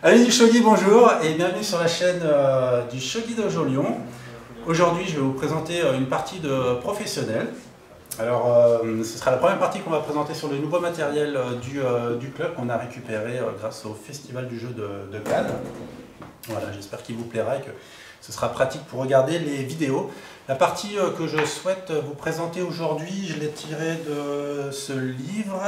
Amis du Shogi, bonjour et bienvenue sur la chaîne du Shogi Dojo Lyon. Aujourd'hui, je vais vous présenter une partie de professionnels. Alors, ce sera la première partie qu'on va présenter sur le nouveau matériel du club qu'on a récupéré grâce au Festival du jeu de Cannes. Voilà, j'espère qu'il vous plaira et que ce sera pratique pour regarder les vidéos. La partie que je souhaite vous présenter aujourd'hui, je l'ai tirée de ce livre.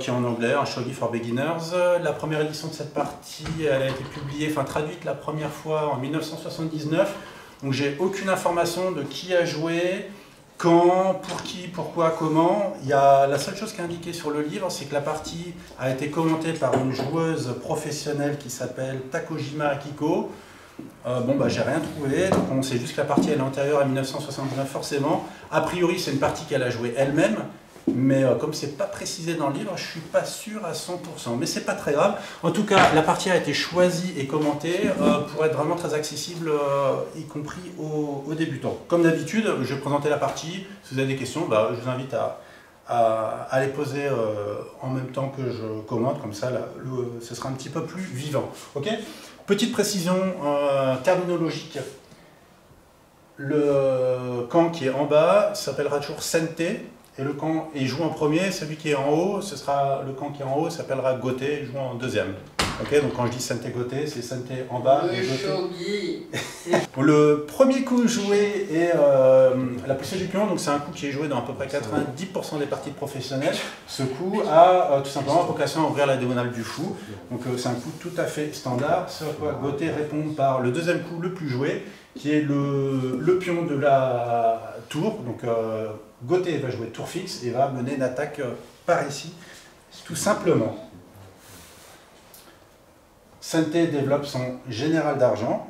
Qui est en anglais, un Shogi for Beginners. La première édition de cette partie, elle a été publiée, traduite la première fois en 1979. Donc j'ai aucune information de qui a joué, quand, pour qui, pourquoi, comment. La seule chose qui est indiquée sur le livre, c'est que la partie a été commentée par une joueuse professionnelle qui s'appelle Takojima Akiko. J'ai rien trouvé, donc on sait juste que la partie elle est antérieure à 1979 forcément. A priori c'est une partie qu'elle a jouée elle-même. Mais comme c'est pas précisé dans le livre, je suis pas sûr à 100%. Mais c'est pas très grave. En tout cas, la partie a été choisie et commentée pour être vraiment très accessible, y compris aux débutants. Comme d'habitude, je vais présenter la partie. Si vous avez des questions, je vous invite à les poser en même temps que je commente. Comme ça, ce sera un petit peu plus vivant. Okay ? Petite précision terminologique. Le camp qui est en bas s'appellera toujours Sente. Et le camp, il joue en premier, celui qui est en haut, ce sera le camp qui est en haut s'appellera Gote, il joue en deuxième. Ok, donc quand je dis Sente Gote, c'est Sente en bas et Gote. Le premier coup joué est la poussée du pion, donc c'est un coup qui est joué dans à peu près 90% des parties professionnelles. Ce coup a tout simplement vocation à ouvrir la diagonale du fou. Donc c'est un coup tout à fait standard, ce à quoi Gote répond par le deuxième coup le plus joué, qui est le pion de la tour. Donc Gote va jouer tour fixe et va mener une attaque par ici, tout simplement. Sente développe son général d'argent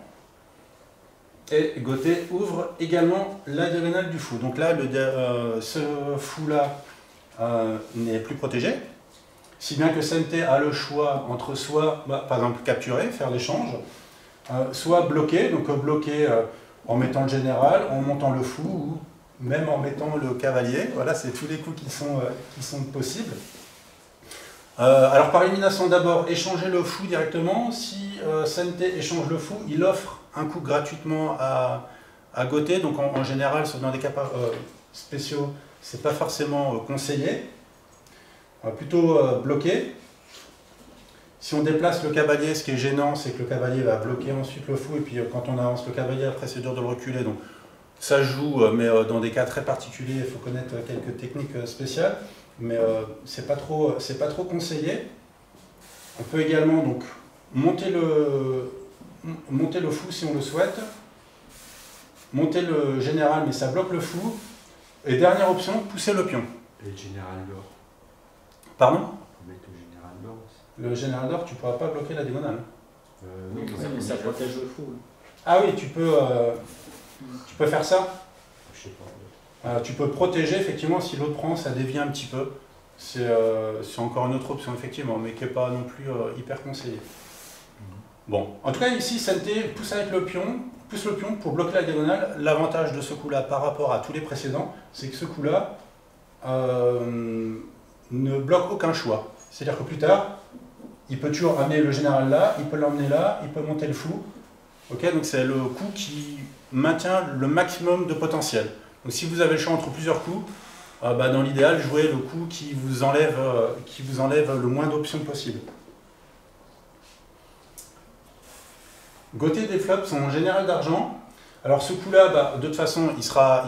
et Gote ouvre également la diagonale du fou. Donc là, ce fou-là n'est plus protégé, si bien que Sente a le choix entre soit, par exemple, capturer, faire l'échange, soit bloquer, donc bloquer en mettant le général, en montant le fou, ou même en mettant le cavalier. Voilà, c'est tous les coups qui sont possibles. Alors par élimination d'abord, échanger le fou directement. Si Sente échange le fou, il offre un coup gratuitement à Gote. Donc en général, dans des cas spéciaux, c'est pas forcément conseillé. Plutôt bloquer. Si on déplace le cavalier, ce qui est gênant, c'est que le cavalier va bloquer ensuite le fou, et puis quand on avance le cavalier, après c'est dur de le reculer. Donc ça joue, mais dans des cas très particuliers, il faut connaître quelques techniques spéciales, mais c'est pas trop conseillé. On peut également donc monter le fou si on le souhaite, monter le général, mais ça bloque le fou, et dernière option, pousser le pion. Et le général d'or. Pardon ? Le général d'or, tu ne pourras pas bloquer la diagonale. Oui, ça protège le fou. Ah oui, tu peux faire ça. Je sais pas. Tu peux protéger, effectivement, si l'autre prend, ça dévie un petit peu. C'est encore une autre option, effectivement, mais qui n'est pas non plus hyper conseillée. Bon, en tout cas, ici, Sente pousse avec le pion, pousse le pion pour bloquer la diagonale. L'avantage de ce coup-là par rapport à tous les précédents, c'est que ce coup-là ne bloque aucun choix. C'est-à-dire que plus tard, il peut toujours amener le général là, il peut l'emmener là, il peut monter le fou. Okay, donc c'est le coup qui maintient le maximum de potentiel. Donc si vous avez le choix entre plusieurs coups, dans l'idéal, jouez le coup qui vous enlève le moins d'options possible. Gote développe son général d'argent. Alors ce coup-là, de toute façon, il sera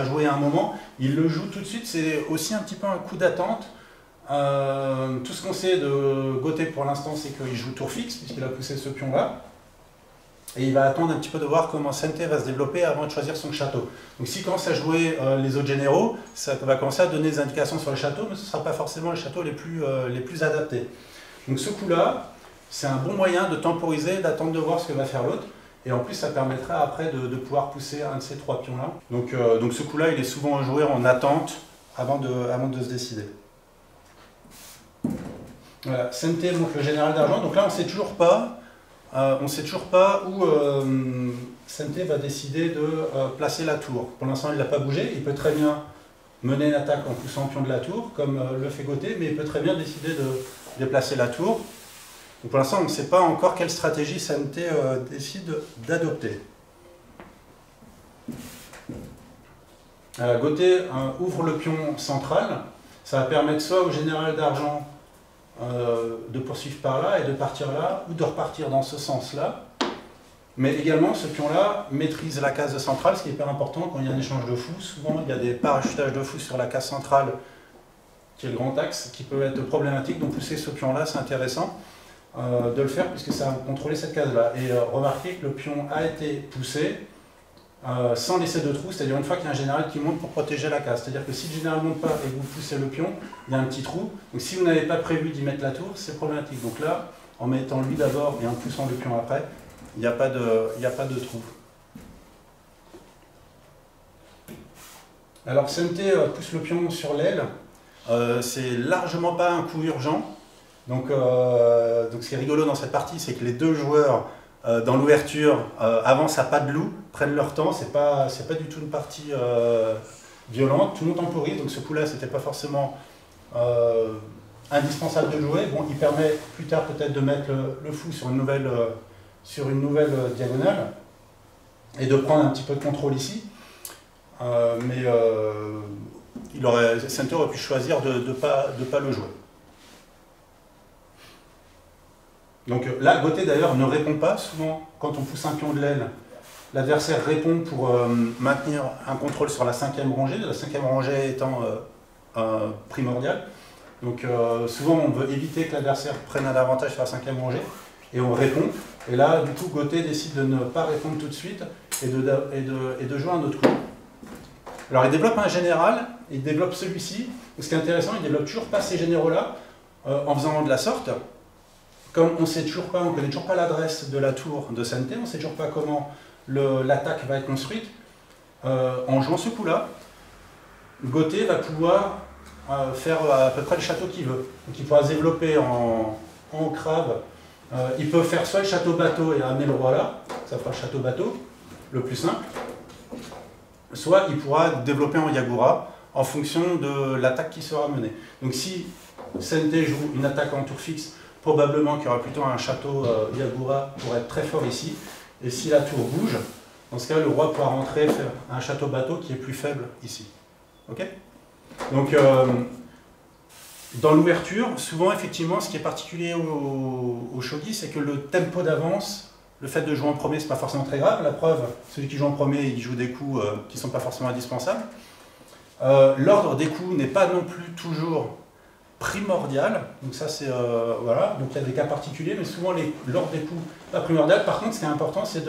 joué à un moment. Il le joue tout de suite, c'est aussi un petit peu un coup d'attente. Tout ce qu'on sait de Gote pour l'instant, c'est qu'il joue tour fixe, puisqu'il a poussé ce pion-là. Et il va attendre un petit peu de voir comment Sente va se développer avant de choisir son château. Donc s'il commence à jouer les autres généraux, ça va commencer à donner des indications sur le château, mais ce ne sera pas forcément les châteaux les plus adaptés. Donc ce coup-là, c'est un bon moyen de temporiser, d'attendre de voir ce que va faire l'autre. Et en plus, ça permettra après de pouvoir pousser un de ces trois pions-là. Donc ce coup-là, il est souvent joué en attente avant de se décider. Voilà, Sente montre le général d'argent. Donc là, on ne sait toujours pas où Sente va décider de placer la tour. Pour l'instant, il ne l'a pas bougé. Il peut très bien mener une attaque en poussant le pion de la tour, comme le fait Gote, mais il peut très bien décider déplacer la tour. Donc pour l'instant, on ne sait pas encore quelle stratégie SNT décide d'adopter. Gauthier ouvre le pion central. Ça va permettre soit au général d'argent de poursuivre par là et de partir là, ou de repartir dans ce sens-là. Mais également, ce pion-là maîtrise la case centrale, ce qui est hyper important quand il y a un échange de fous. Souvent, il y a des parachutages de fous sur la case centrale, qui est le grand axe, qui peut être problématique. Donc pousser ce pion-là, c'est intéressant de le faire, puisque ça va contrôler cette case-là. Et remarquez que le pion a été poussé sans laisser de trou, c'est-à-dire une fois qu'il y a un général qui monte pour protéger la case. C'est-à-dire que si le général ne monte pas et que vous poussez le pion, il y a un petit trou. Donc si vous n'avez pas prévu d'y mettre la tour, c'est problématique. Donc là, en mettant lui d'abord et en poussant le pion après, il n'y a pas de trou. Alors SNT pousse le pion sur l'aile. C'est largement pas un coup urgent. Donc ce qui est rigolo dans cette partie, c'est que les deux joueurs dans l'ouverture avancent à pas de loup, prennent leur temps. C'est pas du tout une partie violente. Tout le monde temporise. Donc ce coup-là, c'était pas forcément indispensable de jouer. Bon, il permet plus tard peut-être de mettre le fou sur une nouvelle diagonale et de prendre un petit peu de contrôle ici. SNT aurait pu choisir de pas le jouer. Donc là, Gauthier d'ailleurs ne répond pas. Souvent, quand on pousse un pion de l'aile, l'adversaire répond pour maintenir un contrôle sur la 5e rangée, la 5e rangée étant primordiale. Donc souvent, on veut éviter que l'adversaire prenne un avantage sur la 5e rangée, et on répond. Et là, du coup, Gauthier décide de ne pas répondre tout de suite et de jouer un autre coup. Alors, il développe un général, il développe celui-ci. Ce qui est intéressant, il développe toujours pas ces généraux-là en faisant de la sorte. Comme on ne connaît toujours pas l'adresse de la tour de SNT, on ne sait toujours pas comment l'attaque va être construite, en jouant ce coup-là, Gauthier va pouvoir faire à peu près le château qu'il veut. Donc il pourra se développer en crabe. Il peut faire soit le château bateau et amener le roi là, ça fera le château bateau, le plus simple, soit il pourra développer en Yagura en fonction de l'attaque qui sera menée. Donc si SNT joue une attaque en tour fixe, probablement qu'il y aura plutôt un château Yagura pour être très fort ici. Et si la tour bouge, dans ce cas, le roi pourra rentrer faire un château bateau qui est plus faible ici. Ok? Donc, dans l'ouverture, souvent, effectivement, ce qui est particulier au shogi, c'est que le tempo d'avance, le fait de jouer en premier, c'est pas forcément très grave. La preuve, celui qui joue en premier, il joue des coups qui ne sont pas forcément indispensables. L'ordre des coups n'est pas non plus toujours primordial, donc ça c'est voilà, donc il y a des cas particuliers, mais souvent l'ordre des coups pas primordial. Par contre, ce qui est important, c'est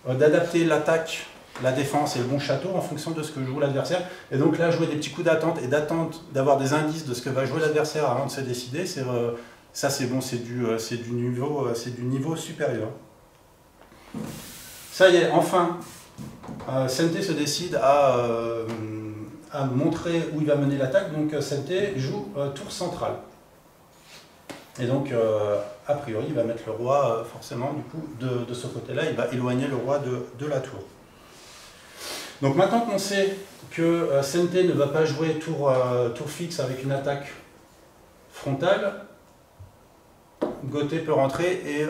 d'adapter l'attaque, la défense et le bon château en fonction de ce que joue l'adversaire. Et donc là, jouer des petits coups d'attente et d'avoir des indices de ce que va jouer l'adversaire avant de se décider, ça c'est bon, c'est du niveau supérieur. Ça y est, enfin, SNT se décide à montrer où il va mener l'attaque. Donc SNT joue tour centrale. Et donc, a priori, il va mettre le roi, forcément, du coup, de ce côté-là, il va éloigner le roi de la tour. Donc maintenant qu'on sait que SNT ne va pas jouer tour fixe avec une attaque frontale, Gauthier peut rentrer et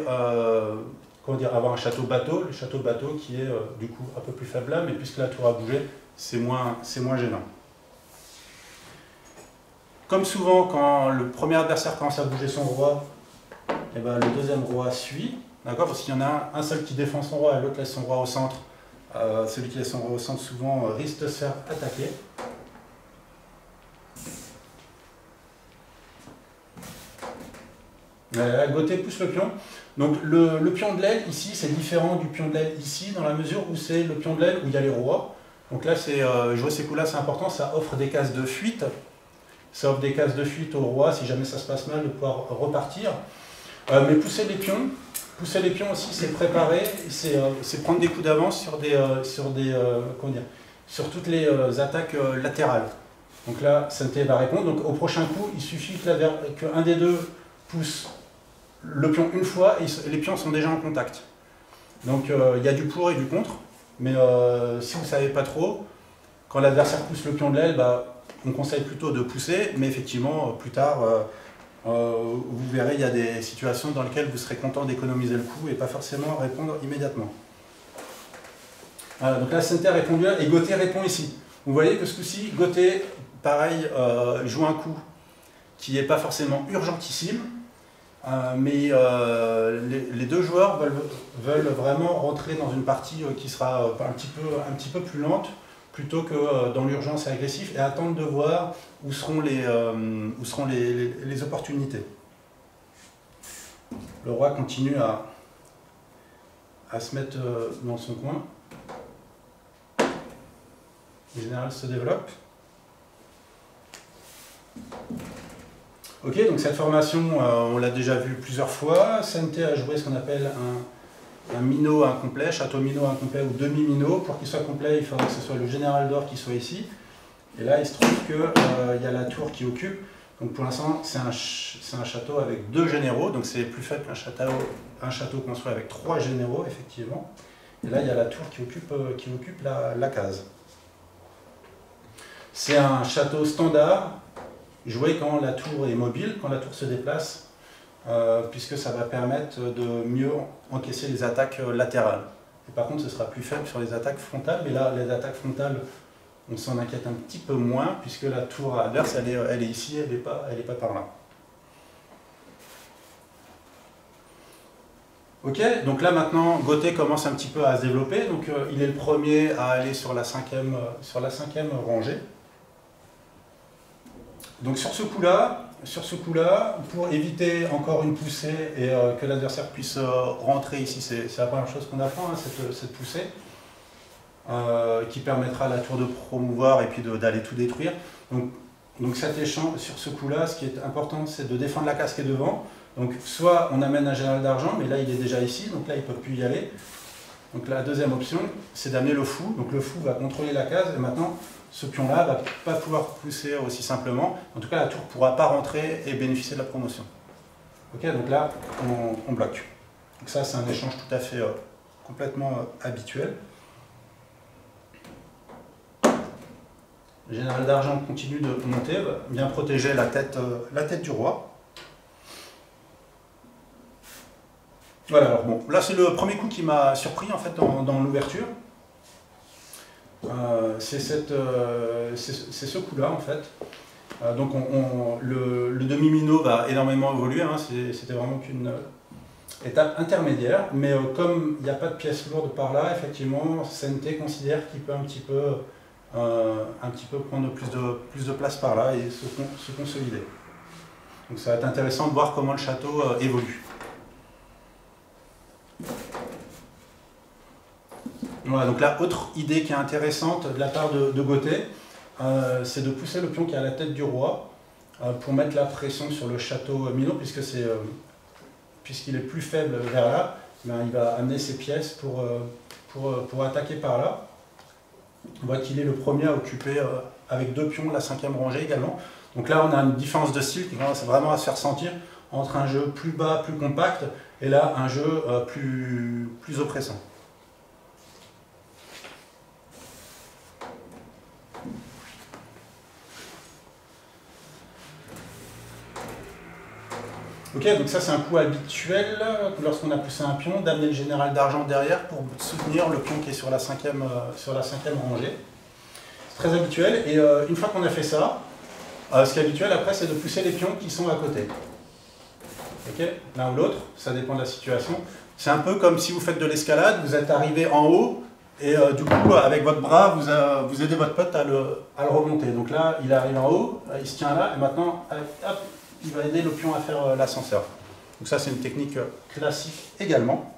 avoir un château bateau, le château bateau qui est du coup un peu plus faible là, mais puisque la tour a bougé, c'est moins gênant. Comme souvent, quand le premier adversaire commence à bouger son roi, et ben, le deuxième roi suit, d'accord, parce qu'il y en a un seul qui défend son roi et l'autre laisse son roi au centre. Celui qui laisse son roi au centre souvent risque de se faire attaquer. Gauthier pousse le pion. Donc le pion de l'aile ici, c'est différent du pion de l'aile ici, dans la mesure où c'est le pion de l'aile où il y a les rois. Donc là, jouer ces coups-là, c'est important, ça offre des cases de fuite. Ça offre des cases de fuite au roi, si jamais ça se passe mal, de pouvoir repartir. Mais pousser les pions aussi, c'est préparer, c'est prendre des coups d'avance sur toutes les attaques latérales. Donc là, SNT va répondre. Donc au prochain coup, il suffit qu'un des deux pousse le pion une fois et les pions sont déjà en contact. Donc il y a du pour et du contre. Mais si vous ne savez pas trop, quand l'adversaire pousse le pion de l'aile, on conseille plutôt de pousser, mais effectivement, plus tard, vous verrez, il y a des situations dans lesquelles vous serez content d'économiser le coût et pas forcément répondre immédiatement. Voilà, donc là, SNT a répondu et Gauthier répond ici. Vous voyez que ce coup-ci, Gauthier, pareil, joue un coup qui n'est pas forcément urgentissime, mais les deux joueurs veulent vraiment rentrer dans une partie qui sera un petit peu plus lente, plutôt que dans l'urgence et agressif, et attendre de voir où seront les opportunités. Le roi continue à se mettre dans son coin. Le général se développe. Ok, donc cette formation, on l'a déjà vu plusieurs fois. SNT a joué ce qu'on appelle un minot incomplet, château minot incomplet ou demi-minot. Pour qu'il soit complet, il faudrait que ce soit le général d'or qui soit ici. Et là, il se trouve qu'il y a la tour qui occupe. Donc pour l'instant, c'est un château avec 2 généraux. Donc c'est plus faible qu'un château construit avec 3 généraux, effectivement. Et là, il y a la tour qui occupe la case. C'est un château standard, joué quand la tour est mobile, quand la tour se déplace, puisque ça va permettre de mieux encaisser les attaques latérales. Et par contre, ce sera plus faible sur les attaques frontales, mais là, les attaques frontales, on s'en inquiète un petit peu moins, puisque la tour adverse, elle est ici, elle n'est pas par là. Ok, donc là maintenant, Gauthier commence un petit peu à se développer, donc il est le premier à aller sur la cinquième rangée. Donc sur ce coup-là, pour éviter encore une poussée et que l'adversaire puisse rentrer ici, c'est la première chose qu'on apprend, hein, cette poussée, qui permettra à la tour de promouvoir et puis d'aller tout détruire. Donc cet échange, sur ce coup-là, ce qui est important, c'est de défendre la case qui est devant. Donc soit on amène un général d'argent, mais là il est déjà ici, donc là il ne peut plus y aller. Donc la deuxième option, c'est d'amener le fou. Donc le fou va contrôler la case, et maintenant, ce pion-là ne va pas pouvoir pousser aussi simplement. En tout cas, la tour ne pourra pas rentrer et bénéficier de la promotion. Ok, donc là, on bloque. Donc ça, c'est un échange tout à fait complètement habituel. Le général d'argent continue de monter, va bien protéger la tête du roi. Voilà, alors bon, là c'est le premier coup qui m'a surpris en fait dans l'ouverture. C'est ce coup-là en fait. Donc le demi-minot va énormément évoluer, hein, c'était vraiment qu'une étape intermédiaire, mais comme il n'y a pas de pièces lourdes par là, effectivement, SNT considère qu'il peut un petit peu prendre plus de place par là et se consolider. Donc ça va être intéressant de voir comment le château évolue. Voilà, donc la autre idée qui est intéressante de la part de Gauthier, c'est de pousser le pion qui est à la tête du roi pour mettre la pression sur le château minot, puisqu'il est plus faible vers là, ben, il va amener ses pièces pour attaquer par là. On voit qu'il est le premier à occuper avec 2 pions la 5e rangée également. Donc là on a une différence de style qui commence vraiment à se faire sentir entre un jeu plus bas, plus compact, et là un jeu plus oppressant. Ok, donc ça c'est un coup habituel lorsqu'on a poussé un pion, d'amener le général d'argent derrière pour soutenir le pion qui est sur la 5e rangée. C'est très habituel, et une fois qu'on a fait ça, ce qui est habituel après c'est de pousser les pions qui sont à côté. Ok, l'un ou l'autre, ça dépend de la situation. C'est un peu comme si vous faites de l'escalade, vous êtes arrivé en haut, et du coup avec votre bras vous aidez votre pote à le remonter. Donc là il arrive en haut, il se tient là, et maintenant hop, il va aider le pion à faire l'ascenseur. Donc ça c'est une technique classique également.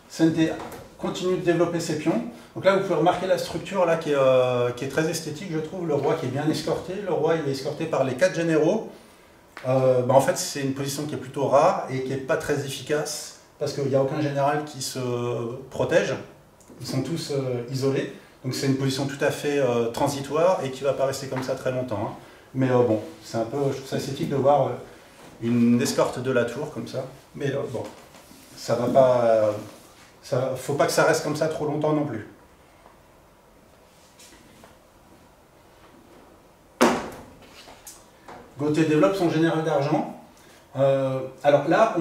SNT continue de développer ses pions. Donc là vous pouvez remarquer la structure là qui est très esthétique, je trouve. Le roi qui est bien escorté. Le roi il est escorté par les 4 généraux. En fait c'est une position qui est plutôt rare et qui n'est pas très efficace parce qu'il n'y a aucun général qui se protège. Ils sont tous isolés. Donc c'est une position tout à fait transitoire et qui ne va pas rester comme ça très longtemps. Hein. Mais bon, c'est un peu, je trouve ça esthétique de voir une escorte de la tour comme ça. Mais bon, ça va pas, faut pas que ça reste comme ça trop longtemps non plus. Gauthier développe son général d'argent. Alors là,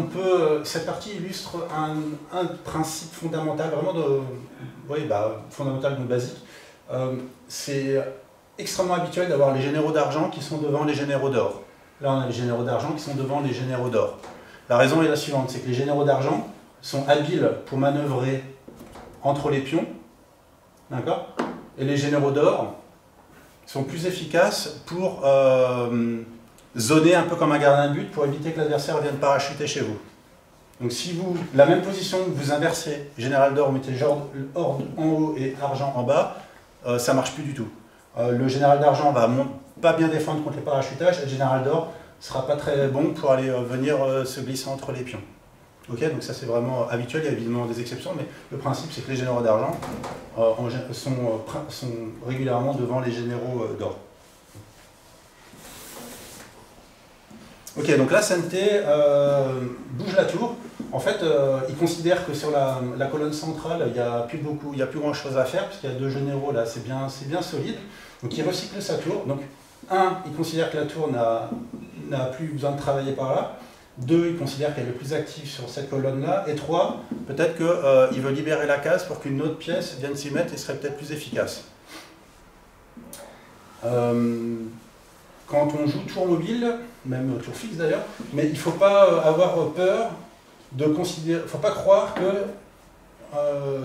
cette partie illustre un principe fondamental, vraiment fondamental, donc basique. C'est extrêmement habituel d'avoir les généraux d'argent qui sont devant les généraux d'or. Là, on a les généraux d'argent qui sont devant les généraux d'or. La raison est la suivante, c'est que les généraux d'argent sont habiles pour manœuvrer entre les pions, d'accord? Et les généraux d'or sont plus efficaces pour zoner un peu comme un gardien de but pour éviter que l'adversaire vienne parachuter chez vous. Donc si la même position, vous inversez, général d'or, vous mettez or en haut et argent en bas, ça ne marche plus du tout. Le général d'argent va pas bien défendre contre les parachutages, et le général d'or ne sera pas très bon pour aller venir se glisser entre les pions. Ok, donc ça c'est vraiment habituel, il y a évidemment des exceptions, mais le principe c'est que les généraux d'argent sont régulièrement devant les généraux d'or. Ok, donc là Sente bouge la tour. En fait, il considère que sur la colonne centrale, il n'y a plus grand chose à faire, parce qu'il y a deux généraux là, c'est bien solide. Donc il recycle sa tour. Donc, il considère que la tour n'a plus besoin de travailler par là. 2, il considère qu'elle est plus active sur cette colonne-là. Et 3, peut-être qu'il veut libérer la case pour qu'une autre pièce vienne s'y mettre et serait peut-être plus efficace. Quand on joue tour mobile, même tour fixe d'ailleurs, mais il ne faut pas avoir peur de considérer, il ne faut pas croire que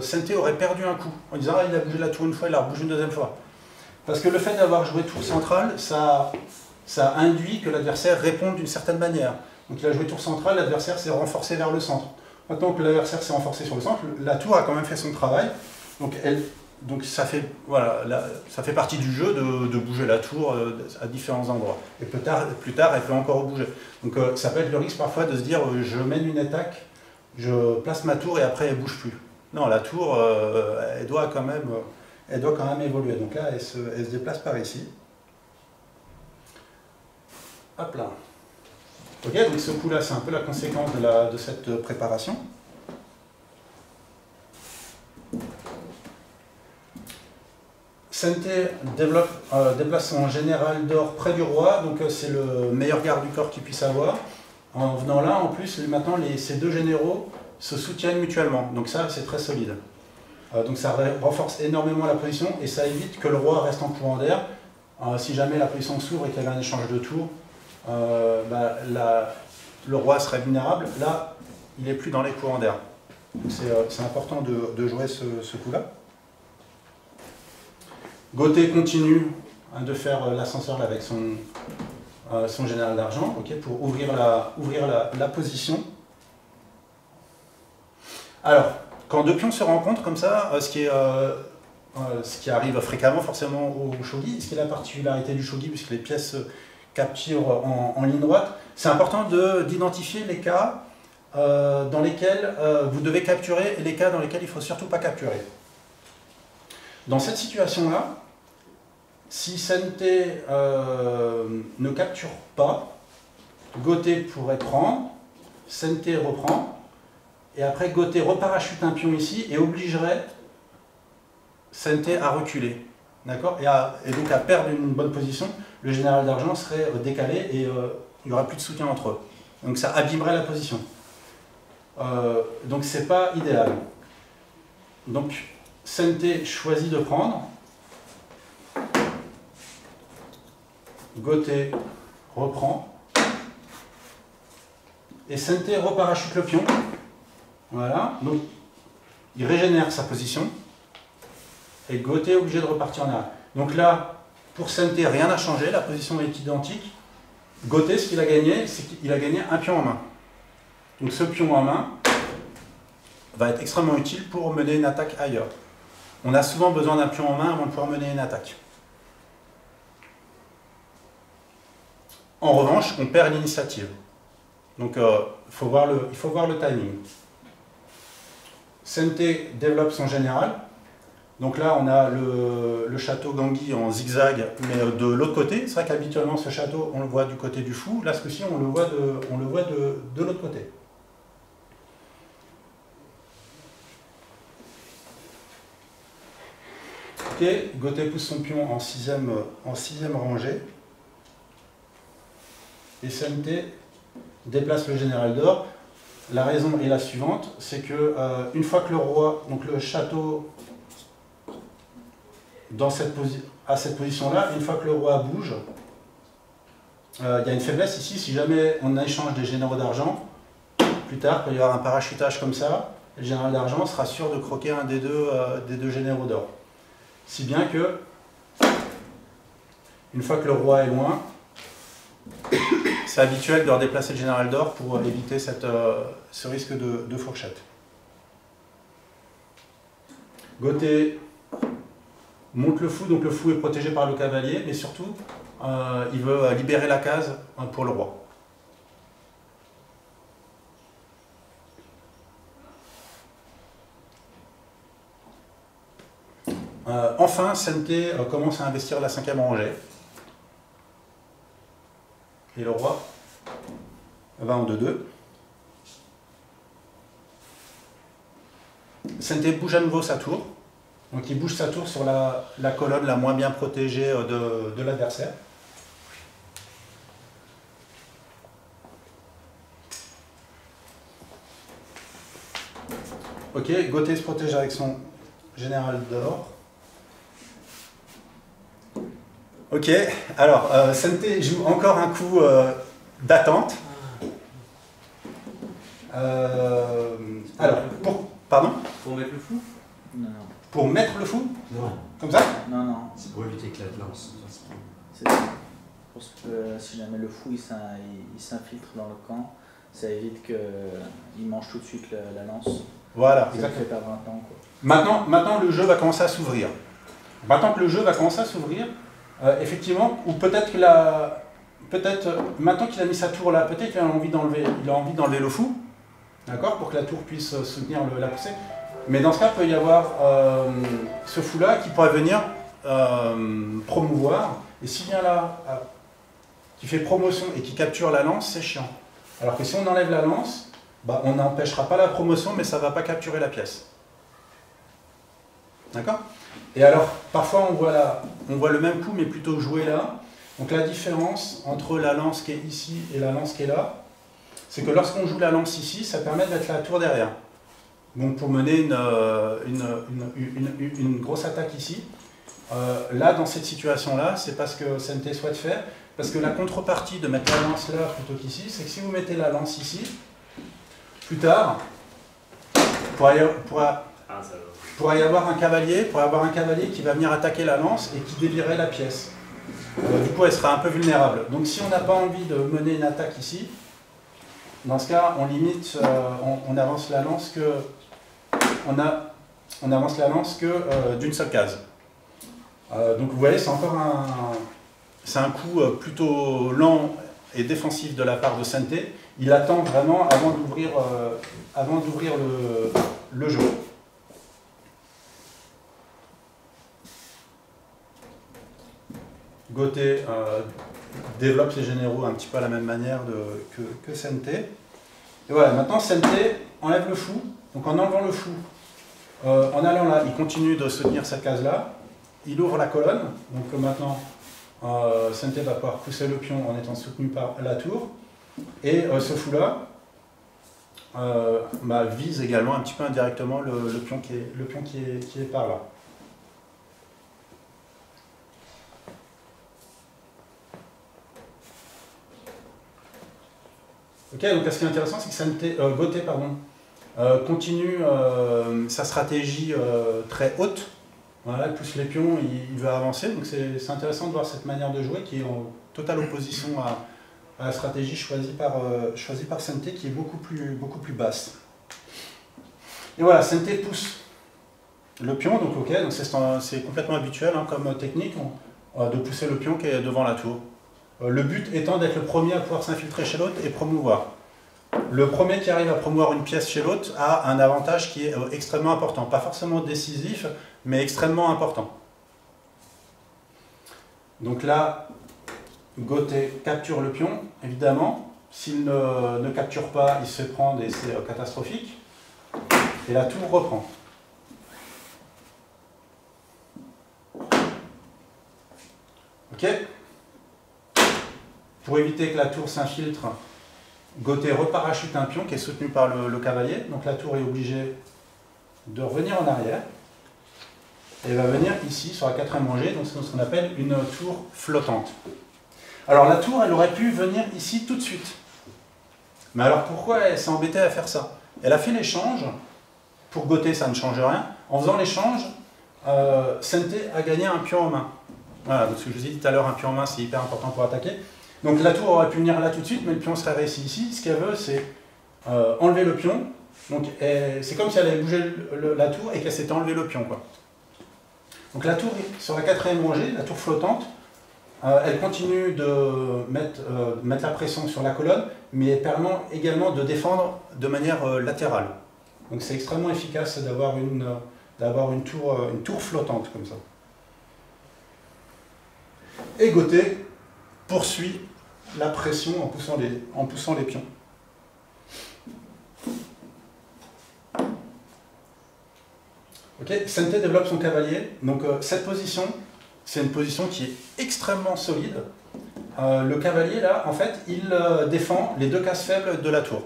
Sente aurait perdu un coup en disant il a bougé la tour une fois, il a rebougé une deuxième fois. Parce que le fait d'avoir joué tour centrale, ça induit que l'adversaire réponde d'une certaine manière. Donc il a joué tour centrale, l'adversaire s'est renforcé vers le centre. Maintenant que l'adversaire s'est renforcé sur le centre, la tour a quand même fait son travail. Donc ça fait partie du jeu de bouger la tour à différents endroits. Et plus tard, elle peut encore bouger. Donc ça peut être le risque parfois de se dire je mène une attaque, je place ma tour et après elle ne bouge plus. Non, la tour, elle doit quand même évoluer. Donc là, elle se déplace par ici. Hop là. Ok, donc ce coup-là, c'est un peu la conséquence de cette préparation. Sente déplace son général d'or près du roi, donc c'est le meilleur garde du corps qu'il puisse avoir. En venant là, en plus, maintenant, ces deux généraux se soutiennent mutuellement. Donc ça, c'est très solide. Donc ça renforce énormément la position et ça évite que le roi reste en courant d'air. Si jamais la position s'ouvre et qu'il y avait un échange de tours, le roi serait vulnérable. Là, il n'est plus dans les courants d'air. C'est important de jouer ce coup-là. Gauthier continue de faire l'ascenseur avec son général d'argent, pour ouvrir la position. Alors, quand deux pions se rencontrent comme ça, ce qui arrive fréquemment forcément au shogi, ce qui est la particularité du shogi, puisque les pièces se capturent en ligne droite, c'est important d'identifier les cas dans lesquels vous devez capturer et les cas dans lesquels il ne faut surtout pas capturer. Dans cette situation-là, si Sente ne capture pas, Gauthier pourrait prendre, Sente reprend, et après Gauthier reparachute un pion ici et obligerait Sente à reculer. D'accord, et donc à perdre une bonne position, le général d'argent serait décalé et il n'y aura plus de soutien entre eux. Donc ça abîmerait la position. Donc c'est pas idéal. Donc Sente choisit de prendre. Gauthier reprend. Et Sente reparachute le pion. Voilà. Donc il régénère sa position. Et Gauthier est obligé de repartir en arrière. Donc là, pour Sente, rien n'a changé, la position est identique. Gauthier, ce qu'il a gagné, c'est qu'il a gagné un pion en main. Donc ce pion en main va être extrêmement utile pour mener une attaque ailleurs. On a souvent besoin d'un pion en main avant de pouvoir mener une attaque. En revanche, on perd l'initiative. Donc il faut voir le timing. Sente développe son général. Donc là, on a le château Gangui en zigzag, mais de l'autre côté. C'est vrai qu'habituellement, ce château, on le voit du côté du fou. Là, ce coup-ci, on le voit de l'autre côté. Ok, Gauthier pousse son pion en sixième rangée. et CNT déplace le général d'or. La raison est la suivante, c'est que une fois que le roi, donc le château, à cette position-là, une fois que le roi bouge, il y a une faiblesse ici, si jamais on échange des généraux d'argent, plus tard, il peut y avoir un parachutage comme ça, et le général d'argent sera sûr de croquer un des deux généraux d'or. Si bien que, une fois que le roi est loin, c'est habituel de redéplacer le général d'or pour éviter ce risque de fourchette. Gauthier monte le fou, donc le fou est protégé par le cavalier, mais surtout, il veut libérer la case pour le roi. Enfin, CNT commence à investir la 5e rangée. Et le roi va en 2-2. CNT bouge à nouveau sa tour. Donc il bouge sa tour sur la colonne la moins bien protégée de l'adversaire. Ok, Gauthier se protège avec son général d'or. Ok, alors CNT joue encore un coup d'attente. Alors, pardon? Pour mettre le fou? Non, non. Pour mettre le fou? Non. Comme ça? Non, non. C'est pour éviter que la lance fasse. C'est parce que si jamais le fou il s'infiltre dans le camp, ça évite qu'il mange tout de suite la lance. Voilà, Ça fait perdre un temps, quoi. Maintenant, le jeu va commencer à s'ouvrir. Maintenant que le jeu va commencer à s'ouvrir, effectivement, ou peut-être maintenant qu'il a mis sa tour là, peut-être qu'il a envie d'enlever le fou, d'accord, pour que la tour puisse soutenir la poussée. Mais dans ce cas, il peut y avoir ce fou-là qui pourrait venir promouvoir, et s'il vient là, qui fait promotion et qui capture la lance, c'est chiant. Alors que si on enlève la lance, bah, on n'empêchera pas la promotion, mais ça ne va pas capturer la pièce. D'accord? Et alors, parfois on voit le même coup, mais plutôt joué là. Donc la différence entre la lance qui est ici et la lance qui est là, c'est que lorsqu'on joue la lance ici, ça permet d'être la tour derrière. Donc pour mener une grosse attaque ici. Là, dans cette situation-là, c'est pas ce que CNT souhaite faire, parce que la contrepartie de mettre la lance là plutôt qu'ici, c'est que si vous mettez la lance ici, plus tard, pourra y avoir un cavalier qui va venir attaquer la lance et qui dévierait la pièce. Du coup, elle sera un peu vulnérable. Donc si on n'a pas envie de mener une attaque ici, dans ce cas, on limite, on avance la lance que d'une seule case. Donc vous voyez, c'est encore un coup plutôt lent et défensif de la part de CNT. Il attend vraiment avant d'ouvrir le jeu. Gauthier développe ses généraux un petit peu à la même manière que CNT. Et voilà, maintenant CNT enlève le fou. Donc en enlevant le fou, en allant là, il continue de soutenir cette case-là. Il ouvre la colonne. Donc maintenant, CNT va pouvoir pousser le pion en étant soutenu par la tour. Et ce fou-là vise également un petit peu indirectement le pion qui est par là. Ok, donc ce qui est intéressant, c'est que Gauthier continue sa stratégie très haute. Voilà, il pousse les pions, il veut avancer. Donc c'est intéressant de voir cette manière de jouer qui est en totale opposition à la stratégie choisie par CNT qui est beaucoup plus basse. Et voilà, CNT pousse le pion, donc ok, donc c'est complètement habituel hein, comme technique de pousser le pion qui est devant la tour. Le but étant d'être le premier à pouvoir s'infiltrer chez l'autre et promouvoir. Le premier qui arrive à promouvoir une pièce chez l'autre a un avantage qui est extrêmement important. Pas forcément décisif, mais extrêmement important. Donc là, Gauthier capture le pion, évidemment. S'il ne capture pas, il se fait prendre et c'est catastrophique. Et la tour reprend. Ok. pour éviter que la tour s'infiltre, Gauthier reparachute un pion qui est soutenu par le cavalier. Donc la tour est obligée de revenir en arrière. Et va venir ici, sur la 4e rangée, donc c'est ce qu'on appelle une tour flottante. Alors la tour, elle aurait pu venir ici tout de suite. Mais alors pourquoi elle s'est embêtée à faire ça? Elle a fait l'échange. Pour Gauthier, ça ne change rien. En faisant l'échange, Sente a gagné un pion en main. Voilà, donc ce que je vous ai dit tout à l'heure, un pion en main, c'est hyper important pour attaquer. Donc la tour aurait pu venir là tout de suite, mais le pion serait resté ici. Ce qu'elle veut, c'est enlever le pion. Donc c'est comme si elle avait bougé la tour et qu'elle s'était enlevé le pion, quoi. Donc la tour, sur la 4e rangée, la tour flottante, elle continue de mettre la pression sur la colonne, mais elle permet également de défendre de manière latérale. Donc c'est extrêmement efficace d'avoir une tour flottante comme ça. Et Gauthier poursuit la pression en poussant les pions. Ok, Sente développe son cavalier. Donc cette position, c'est une position qui est extrêmement solide. Le cavalier, là, en fait, il défend les deux cases faibles de la tour.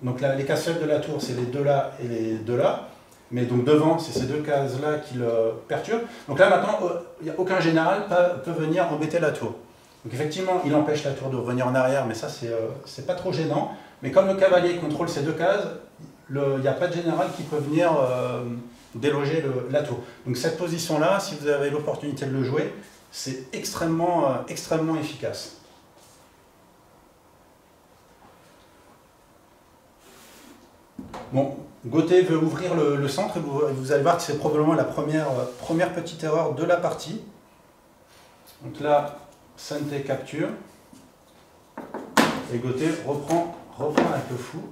Donc là, les cases faibles de la tour, c'est les deux là et les deux là. Mais donc devant, c'est ces deux cases-là qui le perturbent. Donc là, maintenant, il n'y a aucun général peut venir embêter la tour. Donc effectivement, il empêche la tour de revenir en arrière, mais ça, c'est pas trop gênant. Mais comme le cavalier contrôle ces deux cases, il n'y a pas de général qui peut venir déloger la tour. Donc cette position-là, si vous avez l'opportunité de le jouer, c'est extrêmement efficace. Bon, Gauthier veut ouvrir le centre et vous allez voir que c'est probablement la première petite erreur de la partie. Donc là, Sente capture et Gauthier reprend avec le fou.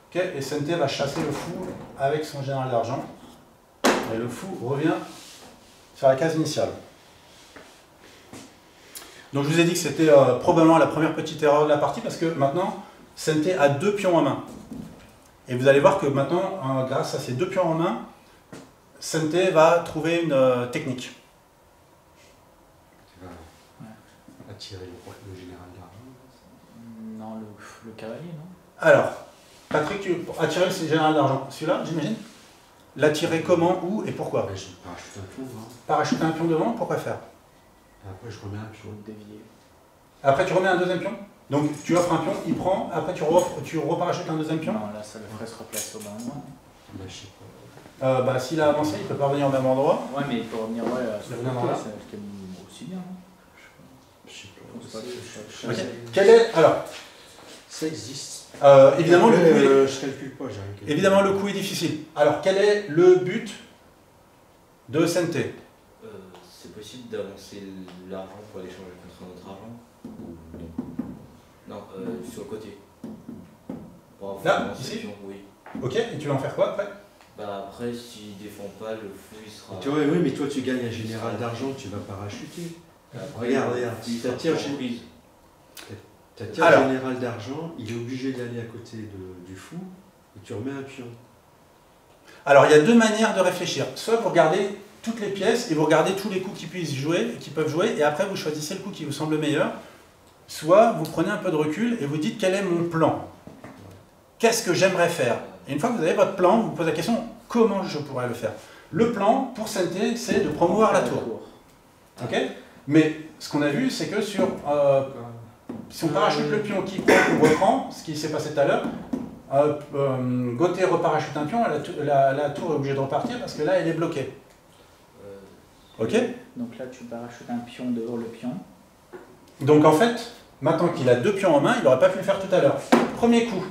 Okay, et Sente va chasser le fou avec son général d'argent. Et le fou revient sur la case initiale. Donc je vous ai dit que c'était probablement la première petite erreur de la partie parce que maintenant, Sente a 2 pions en main. Et vous allez voir que maintenant, grâce à ces 2 pions en main, Sente va trouver une technique. Tu vas attirer le général d'argent. Non, le cavalier, non? Alors, Patrick, tu attirer le général d'argent. Celui-là, j'imagine? L'attirer comment, où et pourquoi? Ben, je parachute un pion devant. Parachuter un pion devant, pourquoi faire? Après, je remets un pion. Dévier. Après, tu remets un deuxième pion? Donc, tu offres un pion, il prend, après tu reparachutes un deuxième pion? Non, là, ça le ferait se replacer au bon endroit. Ben, je sais pas. S'il a avancé, il ne peut pas revenir au même endroit. Ouais, mais il peut revenir sur le venir côté, là. c'est aussi bien. Hein. Je sais Je pas. pense pas. Ok. Quel est, alors, Ça existe. évidemment, Je calcule pas, j'ai rien calculé. évidemment, le coup est difficile. Alors, quel est le but de Sente? C'est possible d'avancer l'argent pour aller changer contre notre argent? Non, sur le côté. Pour avoir Là, avancé ici le pion, oui. Ok, et tu vas en faire quoi après? Bah après, s'il défend pas, le fou il sera. Tu vois, oui, mais toi, tu gagnes un général d'argent, tu vas parachuter. Après, Regarde, il t'attires surprise. un général d'argent, il est obligé d'aller à côté du fou, et tu remets un pion. Alors, il y a 2 manières de réfléchir. Soit vous regardez toutes les pièces et vous regardez tous les coups qui peuvent jouer, et après vous choisissez le coup qui vous semble meilleur. Soit vous prenez un peu de recul et vous dites quel est mon plan? Qu'est-ce que j'aimerais faire? Et une fois que vous avez votre plan, vous vous posez la question comment je pourrais le faire? Le plan pour Sente, c'est de promouvoir la tour. Ok? Mais ce qu'on a vu, c'est que si on parachute le pion qui prend ou reprend, ce qui s'est passé tout à l'heure, Gauthier reparachute un pion, la tour est obligée de repartir parce que là, elle est bloquée. Ok? Donc là, tu parachutes un pion dehors le pion. Donc en fait, maintenant qu'il a 2 pions en main, il n'aurait pas pu le faire tout à l'heure. Premier coup,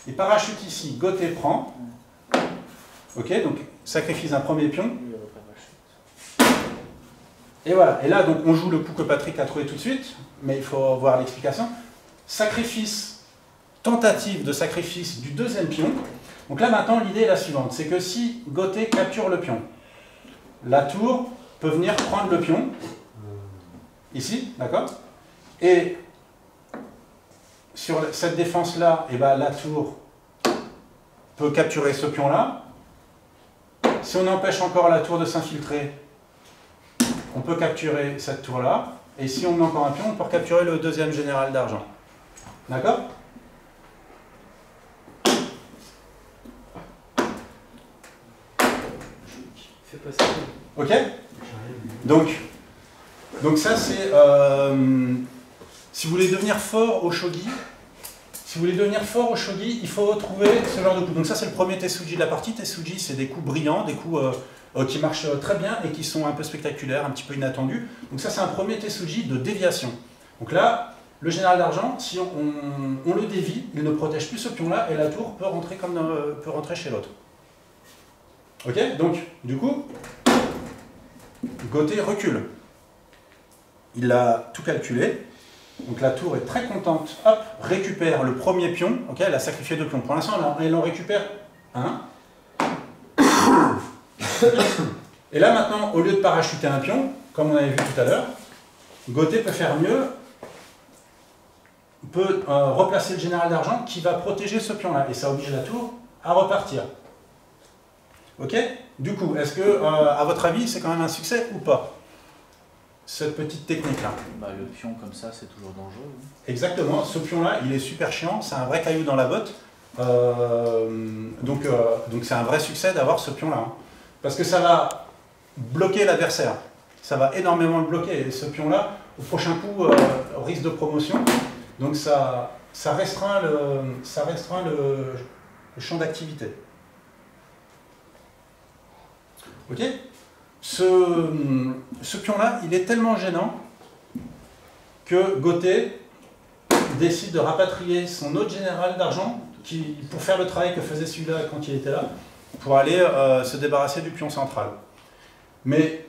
il parachute ici, Gauthier prend. Ok, donc sacrifice un premier pion. Il reparachute. Et voilà, et là donc on joue le coup que Patrick a trouvé tout de suite, mais il faut voir l'explication. Sacrifice, tentative de sacrifice du 2e pion. Donc là maintenant l'idée est la suivante, c'est que si Gauthier capture le pion, la tour peut venir prendre le pion, ici, d'accord? Et sur cette défense-là, eh ben, la tour peut capturer ce pion-là, Si on empêche encore la tour de s'infiltrer, on peut capturer cette tour-là. Et si on met encore un pion, on peut capturer le deuxième général d'argent. D'accord? Ok? Donc ça c'est... si vous voulez devenir fort au shogi, il faut trouver ce genre de coups. Donc ça c'est le premier Tesuji de la partie. Tesuji c'est des coups brillants, des coups qui marchent très bien et qui sont un peu spectaculaires, un petit peu inattendus. Donc ça c'est un premier Tesuji de déviation. Donc là, le général d'argent, si on le dévie, il ne protège plus ce pion-là et la tour peut rentrer chez l'autre. Ok? Donc, du coup, Goté recule. Il a tout calculé. Donc la tour est très contente. Hop, récupère le premier pion. Ok, elle a sacrifié 2 pions. Pour l'instant, elle en récupère 1. Et là maintenant, au lieu de parachuter un pion, comme on avait vu tout à l'heure, Goté peut faire mieux. Peut replacer le général d'argent qui va protéger ce pion-là. Et ça oblige la tour à repartir. Ok? Du coup, est-ce que, à votre avis, c'est quand même un succès ou pas? Cette petite technique-là. Bah, le pion comme ça, c'est toujours dangereux. Oui. Exactement. Ce pion-là, il est super chiant. C'est un vrai caillou dans la botte. Donc c'est un vrai succès d'avoir ce pion-là. Hein. Parce que ça va bloquer l'adversaire. Ça va énormément le bloquer. Et ce pion-là, au prochain coup, risque de promotion. Donc ça restreint le champ d'activité. Ok? Ce pion-là, il est tellement gênant que Goté décide de rapatrier son autre général d'argent pour faire le travail que faisait celui-là quand il était là, pour aller se débarrasser du pion central. Mais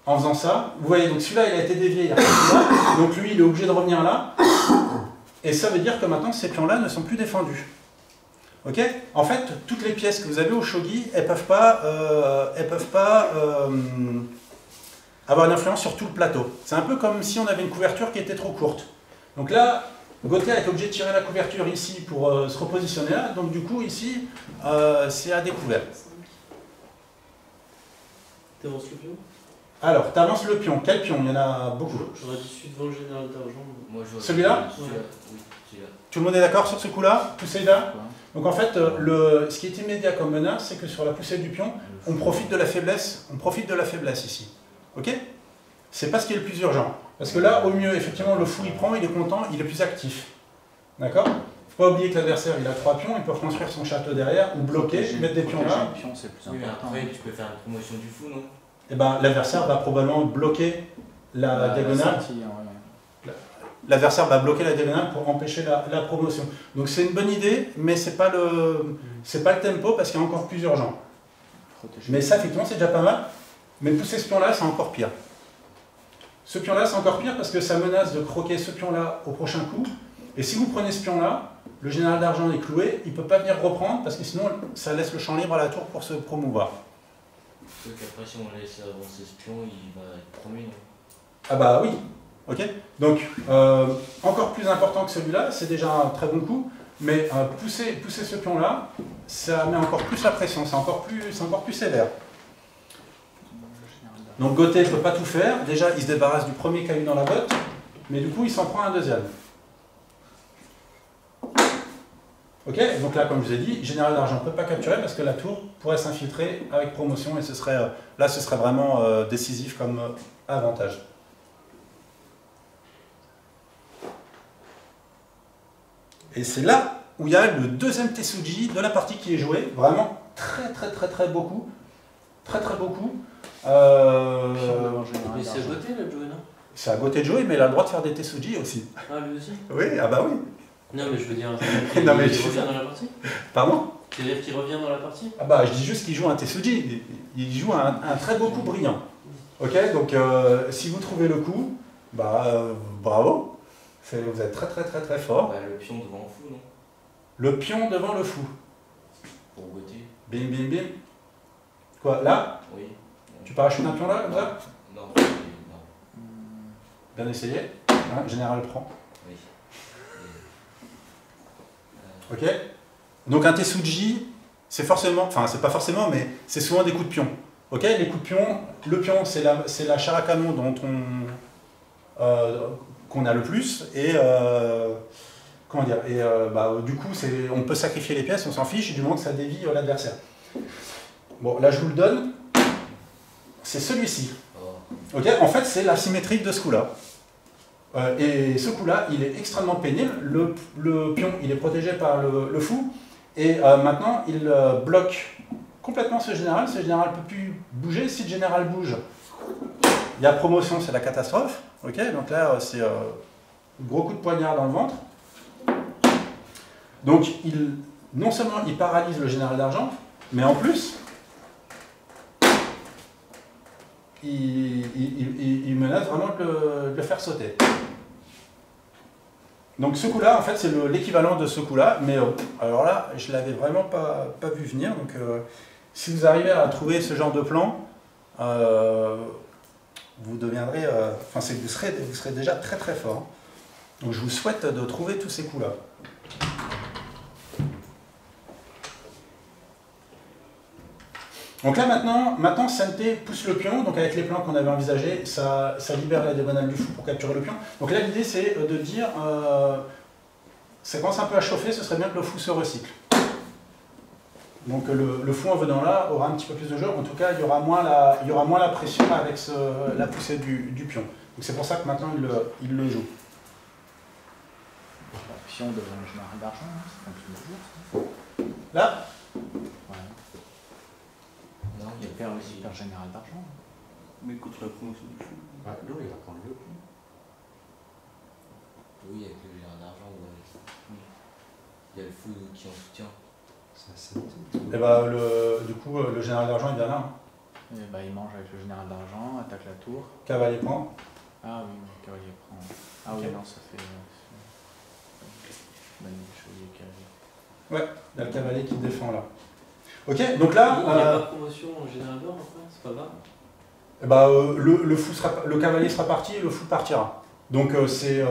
en faisant ça, vous voyez, donc celui-là il a été dévié, il est là, donc lui il est obligé de revenir là, et ça veut dire que maintenant ces pions-là ne sont plus défendus. Ok? En fait, toutes les pièces que vous avez au shogi, elles peuvent pas avoir une influence sur tout le plateau. C'est un peu comme si on avait une couverture qui était trop courte. Donc là, Goté a été obligé de tirer la couverture ici pour se repositionner là, donc du coup ici, c'est à découvert. T'avances le pion? Alors, tu avances le pion. Quel pion? Il y en a beaucoup. J'aurais dit celui devant le général d'argent. Celui-là? Oui, celui-là. Tout le monde est d'accord sur ce coup-là? Poussée là? Donc en fait, ce qui est immédiat comme menace, c'est que sur la poussée du pion, on profite de la faiblesse ici. Ok? C'est pas ce qui est le plus urgent. Parce que là, au mieux, effectivement, le fou il prend, il est content, il est plus actif. D'accord? Faut pas oublier que l'adversaire il a 3 pions, il peut reconstruire son château derrière, ou bloquer, mettre des pions là. Pion, c'est plus Oui, mais important. après, tu peux faire une promotion du fou, non? Et ben l'adversaire va probablement bloquer la diagonale. L'adversaire va bloquer la diagonale pour empêcher la promotion. Donc c'est une bonne idée, mais c'est pas le tempo parce qu'il y a encore plus urgent. Mais ça, effectivement, c'est déjà pas mal. Mais pousser ce pion-là, c'est encore pire. Ce pion-là, c'est encore pire parce que ça menace de croquer ce pion-là au prochain coup. Et si vous prenez ce pion-là, le général d'argent est cloué, il ne peut pas venir reprendre parce que sinon, ça laisse le champ libre à la tour pour se promouvoir. Sauf qu'après, si on laisse avancer ce pion, il va être promu, non? Ah bah oui, ok. Donc, encore plus important que celui-là, c'est déjà un très bon coup, mais pousser ce pion-là, ça met encore plus la pression, c'est encore plus sévère. Donc Goté ne peut pas tout faire, déjà il se débarrasse du premier caillou dans la botte, mais du coup il s'en prend un deuxième. Ok, donc là comme je vous ai dit, général d'argent ne peut pas capturer parce que la tour pourrait s'infiltrer avec promotion et ce serait vraiment décisif comme avantage. Et c'est là où il y a le deuxième Tesuji de la partie qui est joué, vraiment très beaucoup. Très beaucoup. Mais c'est à Goté le jouer, non? C'est à Goté de jouer, mais il a le droit de faire des Tesuji aussi. Ah, lui aussi? Oui, ah bah oui. Non, mais je veux dire, il revient dans la partie? Pardon? C'est-à-dire qu'il revient dans la partie? Ah bah je dis juste qu'il joue un Tesuji, il joue un très beau coup brillant. Ok, donc si vous trouvez le coup, bah bravo, vous êtes très fort. Bah, le pion devant le fou, non? Le pion devant le fou. Pour Goté. Bim bim bim. Quoi, là? Oui. Tu parachutes un pion là, comme ça? Non. Bien essayé. Hein, général prend. Oui. Ok. Donc un Tesuji, c'est forcément, enfin c'est pas forcément, mais c'est souvent des coups de pion. Ok, les coups de pion, le pion c'est la chair à canon dont qu'on a le plus, et comment dire, et du coup on peut sacrifier les pièces, on s'en fiche, du moment que ça dévie l'adversaire. Bon, là je vous le donne, c'est celui-ci. Ok, en fait c'est la symétrique de ce coup-là. Et ce coup-là, il est extrêmement pénible, le pion il est protégé par le fou, et maintenant il bloque complètement ce général ne peut plus bouger. Si le général bouge, il y a promotion, c'est la catastrophe. Ok, donc là, c'est gros coup de poignard dans le ventre. Donc, non seulement il paralyse le général d'argent, mais en plus, il menace vraiment de le faire sauter. Donc ce coup-là, en fait, c'est l'équivalent de ce coup-là, mais alors là, je ne l'avais vraiment pas vu venir. Donc, si vous arrivez à trouver ce genre de plan, vous deviendrez, vous serez déjà très très fort. Donc je vous souhaite de trouver tous ces coups-là. Donc là maintenant Sente pousse le pion, donc avec les plans qu'on avait envisagés, ça libère la diagonale du fou pour capturer le pion. Donc là l'idée c'est de dire, ça commence un peu à chauffer, ce serait bien que le fou se recycle. Donc le fou en venant là aura un petit peu plus de jeu, en tout cas il y aura moins la pression avec la poussée du pion. Donc c'est pour ça que maintenant il le joue. Le pion devant le général d'argent, ça fonctionne toujours. Là Ouais. Non, il perd le super général d'argent. Mais contre la promotion du fou. Ah, non, il va prendre le coup. Oui, avec le général d'argent, il y a le fou qui en soutient. Et bah, du coup, le général d'argent il vient là. Et bah, il mange avec le général d'argent, attaque la tour. Cavalier prend. Ah oui, le cavalier prend. Ah oui, non, ça fait. Chevalier, cavalier. Ouais, il y a le cavalier qui défend là. Ok, donc là. Il n'y a pas de promotion au général d'or après, c'est pas grave. Et bah, le cavalier sera parti et le fou partira. Donc c'est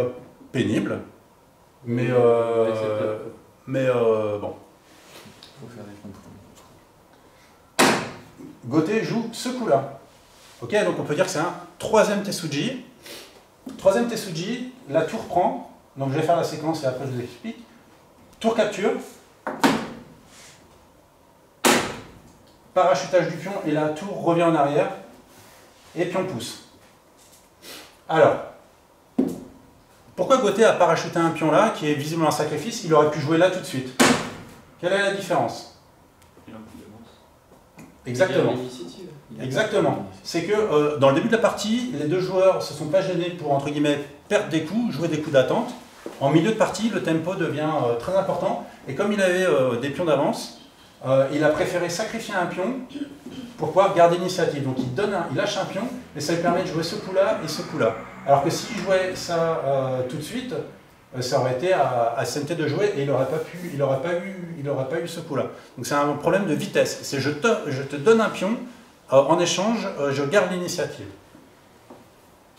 pénible, mais bon. Il faut faire des contrôles. Goté joue ce coup-là. Ok, donc on peut dire que c'est un troisième Tessuji. Troisième Tessuji, la tour prend. Donc je vais faire la séquence et après je vous explique. Tour capture. Parachutage du pion et la tour revient en arrière. Et pion pousse. Alors, pourquoi Goté a parachuté un pion là, qui est visiblement un sacrifice? Il aurait pu jouer là tout de suite. Quelle est la différence? Il a un coup d'avance. Exactement. Il a l'initiative. Exactement. C'est que dans le début de la partie, les deux joueurs ne se sont pas gênés pour, entre guillemets, perdre des coups, jouer des coups d'attente. En milieu de partie, le tempo devient très important. Et comme il avait des pions d'avance, il a préféré sacrifier un pion pour pouvoir garder l'initiative. Donc il lâche un pion, et ça lui permet de jouer ce coup-là et ce coup-là. Alors que s'il jouait ça tout de suite, ça aurait été à Sente de jouer et il n'aurait pas eu ce coup-là. Donc c'est un problème de vitesse. C'est je te donne un pion, en échange, je garde l'initiative.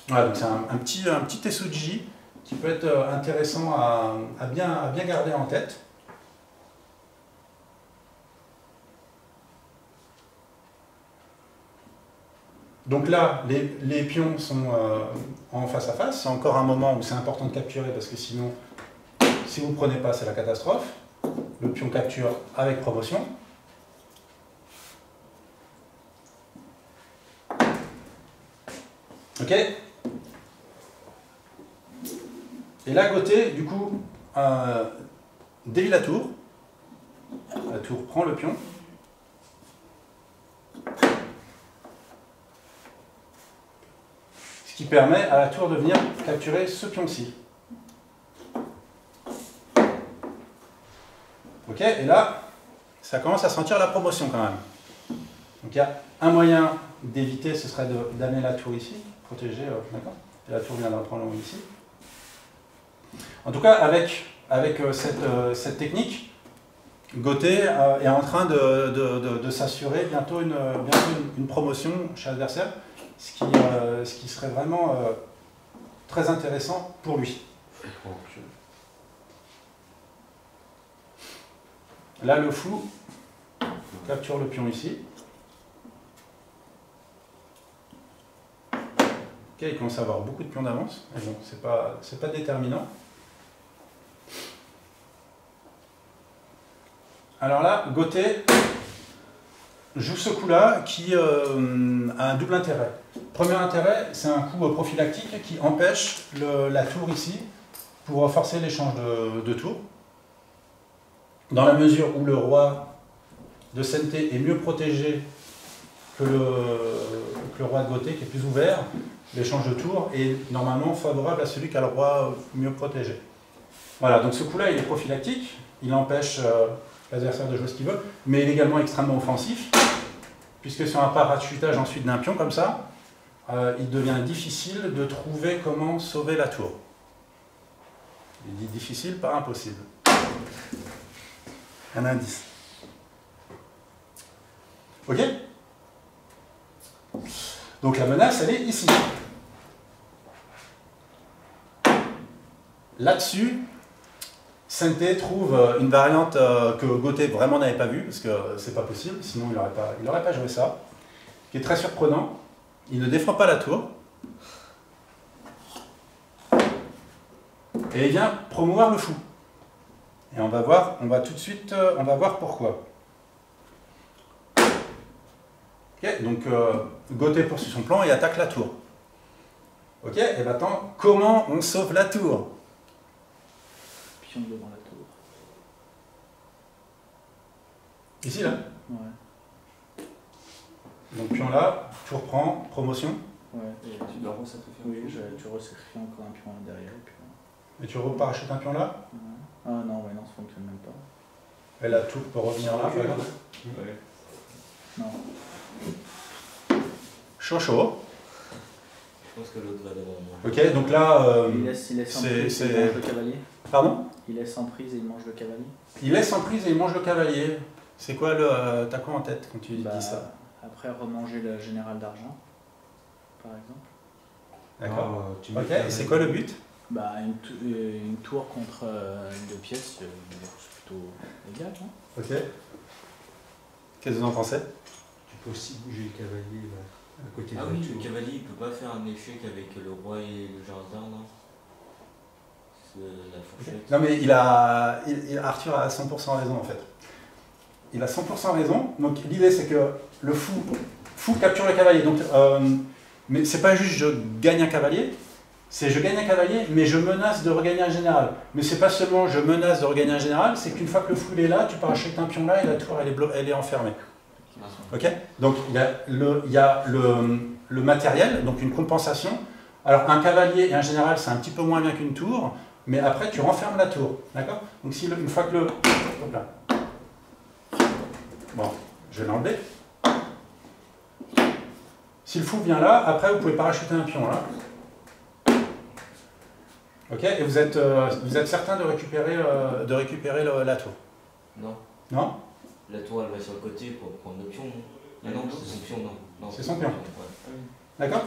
Voilà, donc c'est un petit Tessuji qui peut être intéressant à bien garder en tête. Donc là, les pions sont en face à face. C'est encore un moment où c'est important de capturer parce que sinon, si vous ne prenez pas, c'est la catastrophe. Le pion capture avec promotion. Ok. Et là, Goté, du coup, dévie la tour. La tour prend le pion. Ce qui permet à la tour de venir capturer ce pion-ci. Ok, et là, ça commence à sentir la promotion quand même. Donc il y a un moyen d'éviter, ce serait d'amener la tour ici, protéger, d'accord? Et la tour viendra prendre ici. En tout cas, avec cette technique, Goté est en train de s'assurer bientôt une promotion chez l'adversaire, ce qui serait vraiment très intéressant pour lui. Là, le fou capture le pion ici. il commence à avoir beaucoup de pions d'avance, mais bon, c'est pas déterminant. Alors là, Gauthier joue ce coup-là qui a un double intérêt. Premier intérêt, c'est un coup prophylactique qui empêche la tour ici pour forcer l'échange de tours. Dans la mesure où le roi de Sente est mieux protégé que le roi de Gauthier qui est plus ouvert, l'échange de tours est normalement favorable à celui qui a le roi mieux protégé. Voilà, donc ce coup-là, il est prophylactique, il empêche l'adversaire de jouer ce qu'il veut, mais il est également extrêmement offensif, puisque sur un parachutage ensuite d'un pion comme ça, il devient difficile de trouver comment sauver la tour. Il dit difficile, pas impossible. Un indice. Ok? Donc la menace, elle est ici. Là-dessus, Sente trouve une variante que Gauthier vraiment n'avait pas vue, parce que c'est pas possible, sinon il n'aurait pas joué ça, qui est très surprenant. Il ne défend pas la tour. Et il vient promouvoir le fou. Et on va voir pourquoi. Ok, donc Gauthier poursuit son plan et attaque la tour. Ok, et maintenant, comment on sauve la tour? Pion devant la tour. Ici, là. Ouais. Donc pion là, tour prend, promotion. Ouais. Et tu dois resacrifier. Oui, tu resacrifies encore un pion derrière. Et puis, Et tu reparachutes un pion là. ouais. Ah non, ouais, non, ça fonctionne même pas. Et la tour peut revenir là, par exemple. Ouais. Non. Chaud, chaud. Je pense que l'autre va devant moi. Ok, donc là... Il laisse en prise et il mange le cavalier. Pardon? Il laisse en prise et il mange le cavalier. Il laisse en prise et il mange le cavalier. C'est quoi le... T'as quoi en tête quand tu dis ça? Après, remanger le général d'argent, par exemple. D'accord. Tu mets Ok, et c'est quoi le but? Bah, une tour contre deux pièces, c'est plutôt égal, non? Ok. Qu'est-ce que vous en pensez? Tu peux aussi bouger le cavalier là, à côté Ah de oui, la tour. le cavalier il peut pas faire un échec avec le roi et le jardin, non? C'est la fourchette. Non mais Arthur a 100% raison en fait. Il a 100% raison. Donc l'idée c'est que le fou capture le cavalier. Donc, mais c'est pas juste je gagne un cavalier, c'est je gagne un cavalier, mais je menace de regagner un général. Mais c'est pas seulement je menace de regagner un général, c'est qu'une fois que le fou est là, tu parachutes un pion là et la tour elle est enfermée. Ok? Donc il y a le matériel, donc une compensation. Alors un cavalier et un général c'est un petit peu moins bien qu'une tour, mais après tu renfermes la tour. D'accord? Donc si une fois que le... Hop là. Bon, je vais l'enlever. Si le fou vient là, après vous pouvez parachuter un pion là. Ok, et vous êtes certain de récupérer la tour? Non. Non? La tour elle va sur le côté pour prendre le pion. Ah non, c'est son pion, non. C'est son pion. Ouais. D'accord?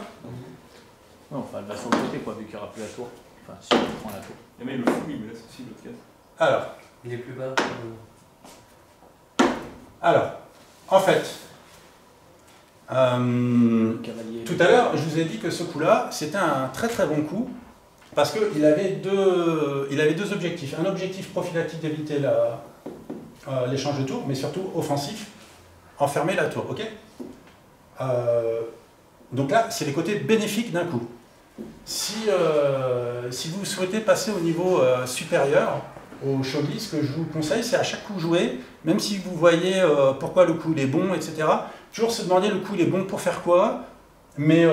Non, enfin, elle va sur le côté, quoi, vu qu'il n'y aura plus la tour. Enfin, si on prend la tour. Et même le fou, il me laisse aussi l'autre case. Alors, Il est plus bas. en fait, Le cavalier. tout à l'heure, je vous ai dit que ce coup-là, c'était un très très bon coup, parce qu'il avait deux objectifs. Un objectif prophylactique d'éviter l'échange de tours, mais surtout offensif, enfermer la tour. Ok? Donc là, c'est les côtés bénéfiques d'un coup. Si vous souhaitez passer au niveau supérieur, au shogi, ce que je vous conseille, c'est à chaque coup joué, même si vous voyez pourquoi le coup il est bon, etc., toujours se demander le coup il est bon pour faire quoi, mais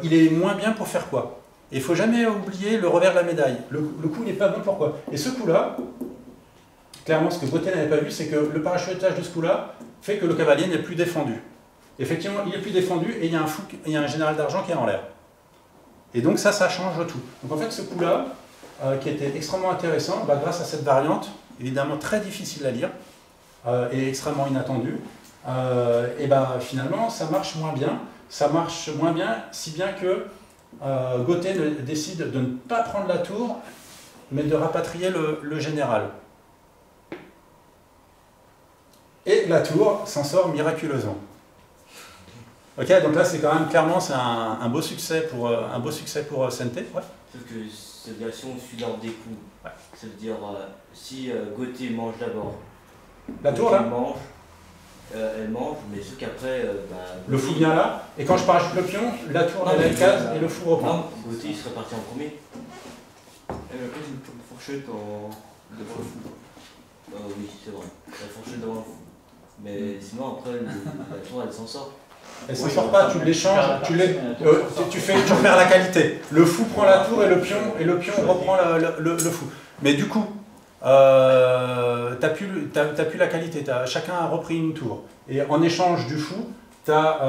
il est moins bien pour faire quoi. Et il ne faut jamais oublier le revers de la médaille. Le coup n'est pas bon pour quoi. Et ce coup-là, clairement ce que Gauthier n'avait pas vu, c'est que le parachutage de ce coup-là fait que le cavalier n'est plus défendu. Effectivement, il est plus défendu et il y a un général d'argent qui est en l'air. Et donc ça change tout. Donc en fait, ce coup-là, qui était extrêmement intéressant, grâce à cette variante, évidemment très difficile à lire, et extrêmement inattendue, et finalement, ça marche moins bien. Ça marche moins bien, si bien que Gauthier décide de ne pas prendre la tour, mais de rapatrier le général. Et la tour s'en sort miraculeusement. Ok, donc là c'est quand même clairement c'est un beau succès pour Sente. Ouais. Sauf que c'est-à-dire si on suit l'ordre des coups, Ouais. ça veut dire si Gauthier mange d'abord, La tour Gauthier là, mange, elle mange, mais sauf qu'après le fou vient là, et quand je parachute le pion, la tour elle est case et le fou reprend. non, Gauthier il serait parti en premier. Elle a pris une fourchette devant le fou. Oui, c'est vrai. La fourchette devant le fou. Mais sinon après la tour elle s'en sort. Elle s'en sort pas, tu l'échanges, tu perds la qualité. Le fou prend la tour et le pion reprend le fou. Mais du coup, t'as plus la qualité, chacun a repris une tour. Et en échange du fou, tu as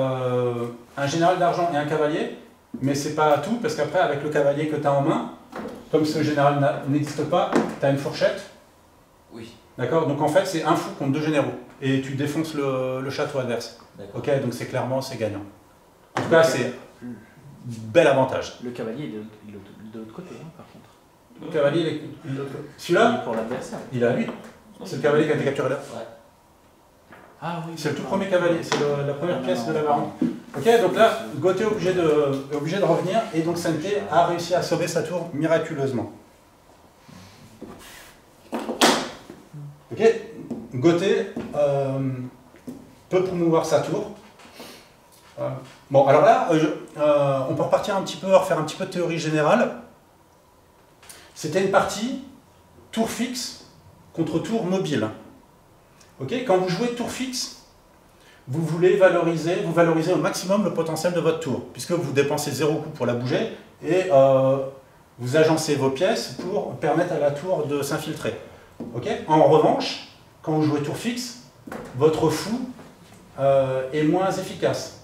un général d'argent et un cavalier, mais c'est pas tout, parce qu'après, avec le cavalier que tu as en main, comme ce général n'existe pas, tu as une fourchette. Oui. D'accord? Donc en fait, c'est un fou contre 2 généraux. Et tu défonces le château adverse. Ok, donc c'est clairement, c'est gagnant. En tout cas, c'est bel avantage. Le cavalier, il est de l'autre côté, hein, par contre. Le cavalier, celui-là, Pour l'adversaire. il est à lui. C'est le cavalier qui a été capturé là. Ouais. Ah oui. C'est le tout premier cavalier, c'est la première pièce de la variante. Ok, donc là, Gauthier est obligé de revenir, et donc Sente a réussi à sauver sa tour miraculeusement. Ok, Gauthier peut promouvoir sa tour. Bon, alors là, on peut repartir un petit peu, refaire un petit peu de théorie générale. C'était une partie tour fixe contre tour mobile. Ok, quand vous jouez tour fixe, vous valorisez au maximum le potentiel de votre tour, puisque vous dépensez 0 coup pour la bouger, et vous agencez vos pièces pour permettre à la tour de s'infiltrer. Okay. En revanche, quand vous jouez tour fixe, votre fou est moins efficace.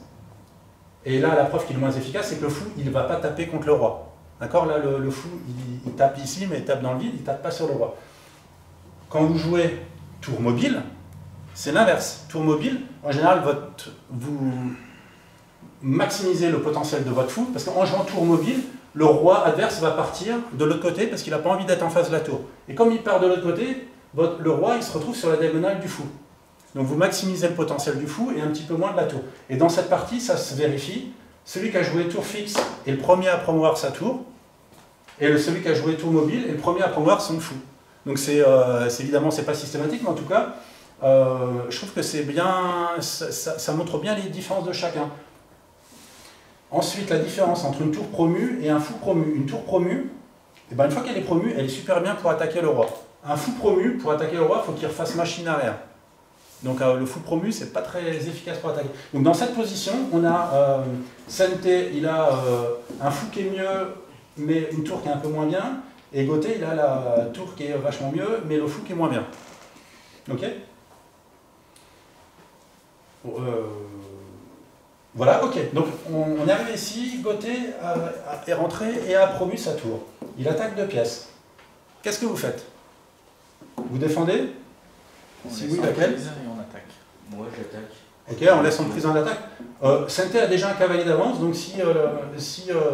Et là, la preuve qu'il est moins efficace, c'est que le fou, il ne va pas taper contre le roi. D'accord? Là, le fou, il tape ici, mais il tape dans le vide, il ne tape pas sur le roi. Quand vous jouez tour mobile, c'est l'inverse. Tour mobile, en général, vous maximisez le potentiel de votre fou, parce qu'en jouant tour mobile, le roi adverse va partir de l'autre côté parce qu'il n'a pas envie d'être en face de la tour. Et comme il part de l'autre côté, le roi il se retrouve sur la diagonale du fou. Donc vous maximisez le potentiel du fou et un petit peu moins de la tour. Et dans cette partie, ça se vérifie. Celui qui a joué tour fixe est le premier à promouvoir sa tour, et celui qui a joué tour mobile est le premier à promouvoir son fou. Donc évidemment, c'est pas systématique, mais en tout cas, je trouve que c'est bien, ça montre bien les différences de chacun. Ensuite, la différence entre une tour promue et un fou promu. Une tour promue, eh ben, une fois qu'elle est promue, elle est super bien pour attaquer le roi. Un fou promu, pour attaquer le roi, il faut qu'il refasse machine arrière. Donc le fou promu, c'est pas très efficace pour attaquer. Donc dans cette position, on a Sente, il a un fou qui est mieux, mais une tour qui est un peu moins bien. Et Gauthier, il a la tour qui est vachement mieux, mais le fou qui est moins bien. Ok? Voilà, ok. Donc on est arrivé ici, Gauthier est rentré et a promu sa tour. Il attaque 2 pièces. Qu'est-ce que vous faites? Vous défendez? Si oui, laquelle? Et on attaque. Moi j'attaque. Ok, on laisse en prise en attaque. Sente a déjà un cavalier d'avance, donc si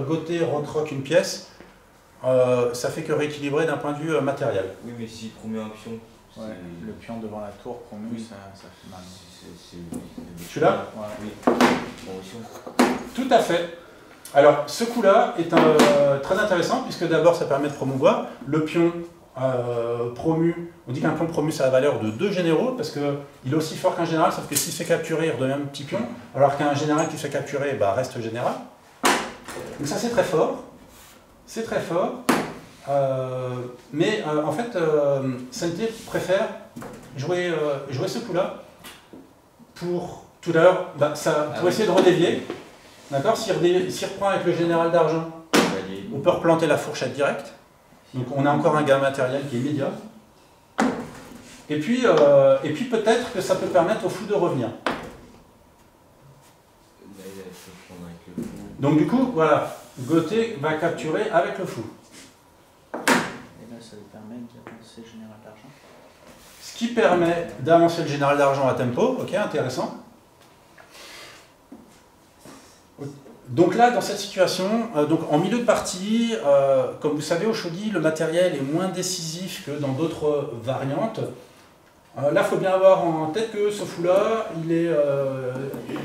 Gauthier recroque une pièce, ça fait que rééquilibrer d'un point de vue matériel. Oui, mais s'il promet un pion, Ouais, le pion devant la tour promu, Oui. ça fait mal. Celui-là? Ouais. Oui. Bon, aussi, Tout à fait. Alors, ce coup-là est très intéressant, puisque d'abord, ça permet de promouvoir le pion promu. On dit qu'un pion promu, ça a la valeur de 2 généraux, parce qu'il est aussi fort qu'un général, sauf que s'il se fait capturer, il redevient un petit pion, alors qu'un général qui se fait capturer, bah, reste général. Donc ça, c'est très fort. C'est très fort. Mais en fait, Sente préfère jouer ce coup-là pour tout à l'heure, pour essayer de redévier. D'accord? S'il reprend avec le général d'argent, on peut replanter la fourchette directe. Donc on a encore un gain matériel qui est immédiat. Et puis peut-être que ça peut permettre au fou de revenir. Donc du coup, voilà, Gauthier va capturer avec le fou. Et là, ça lui permet d'avancer le général d'argent. Ce qui permet d'avancer le général d'argent à tempo, ok, intéressant. Donc là, dans cette situation, donc en milieu de partie, comme vous savez, au shogi, le matériel est moins décisif que dans d'autres variantes. Là, il faut bien avoir en tête que ce fou-là,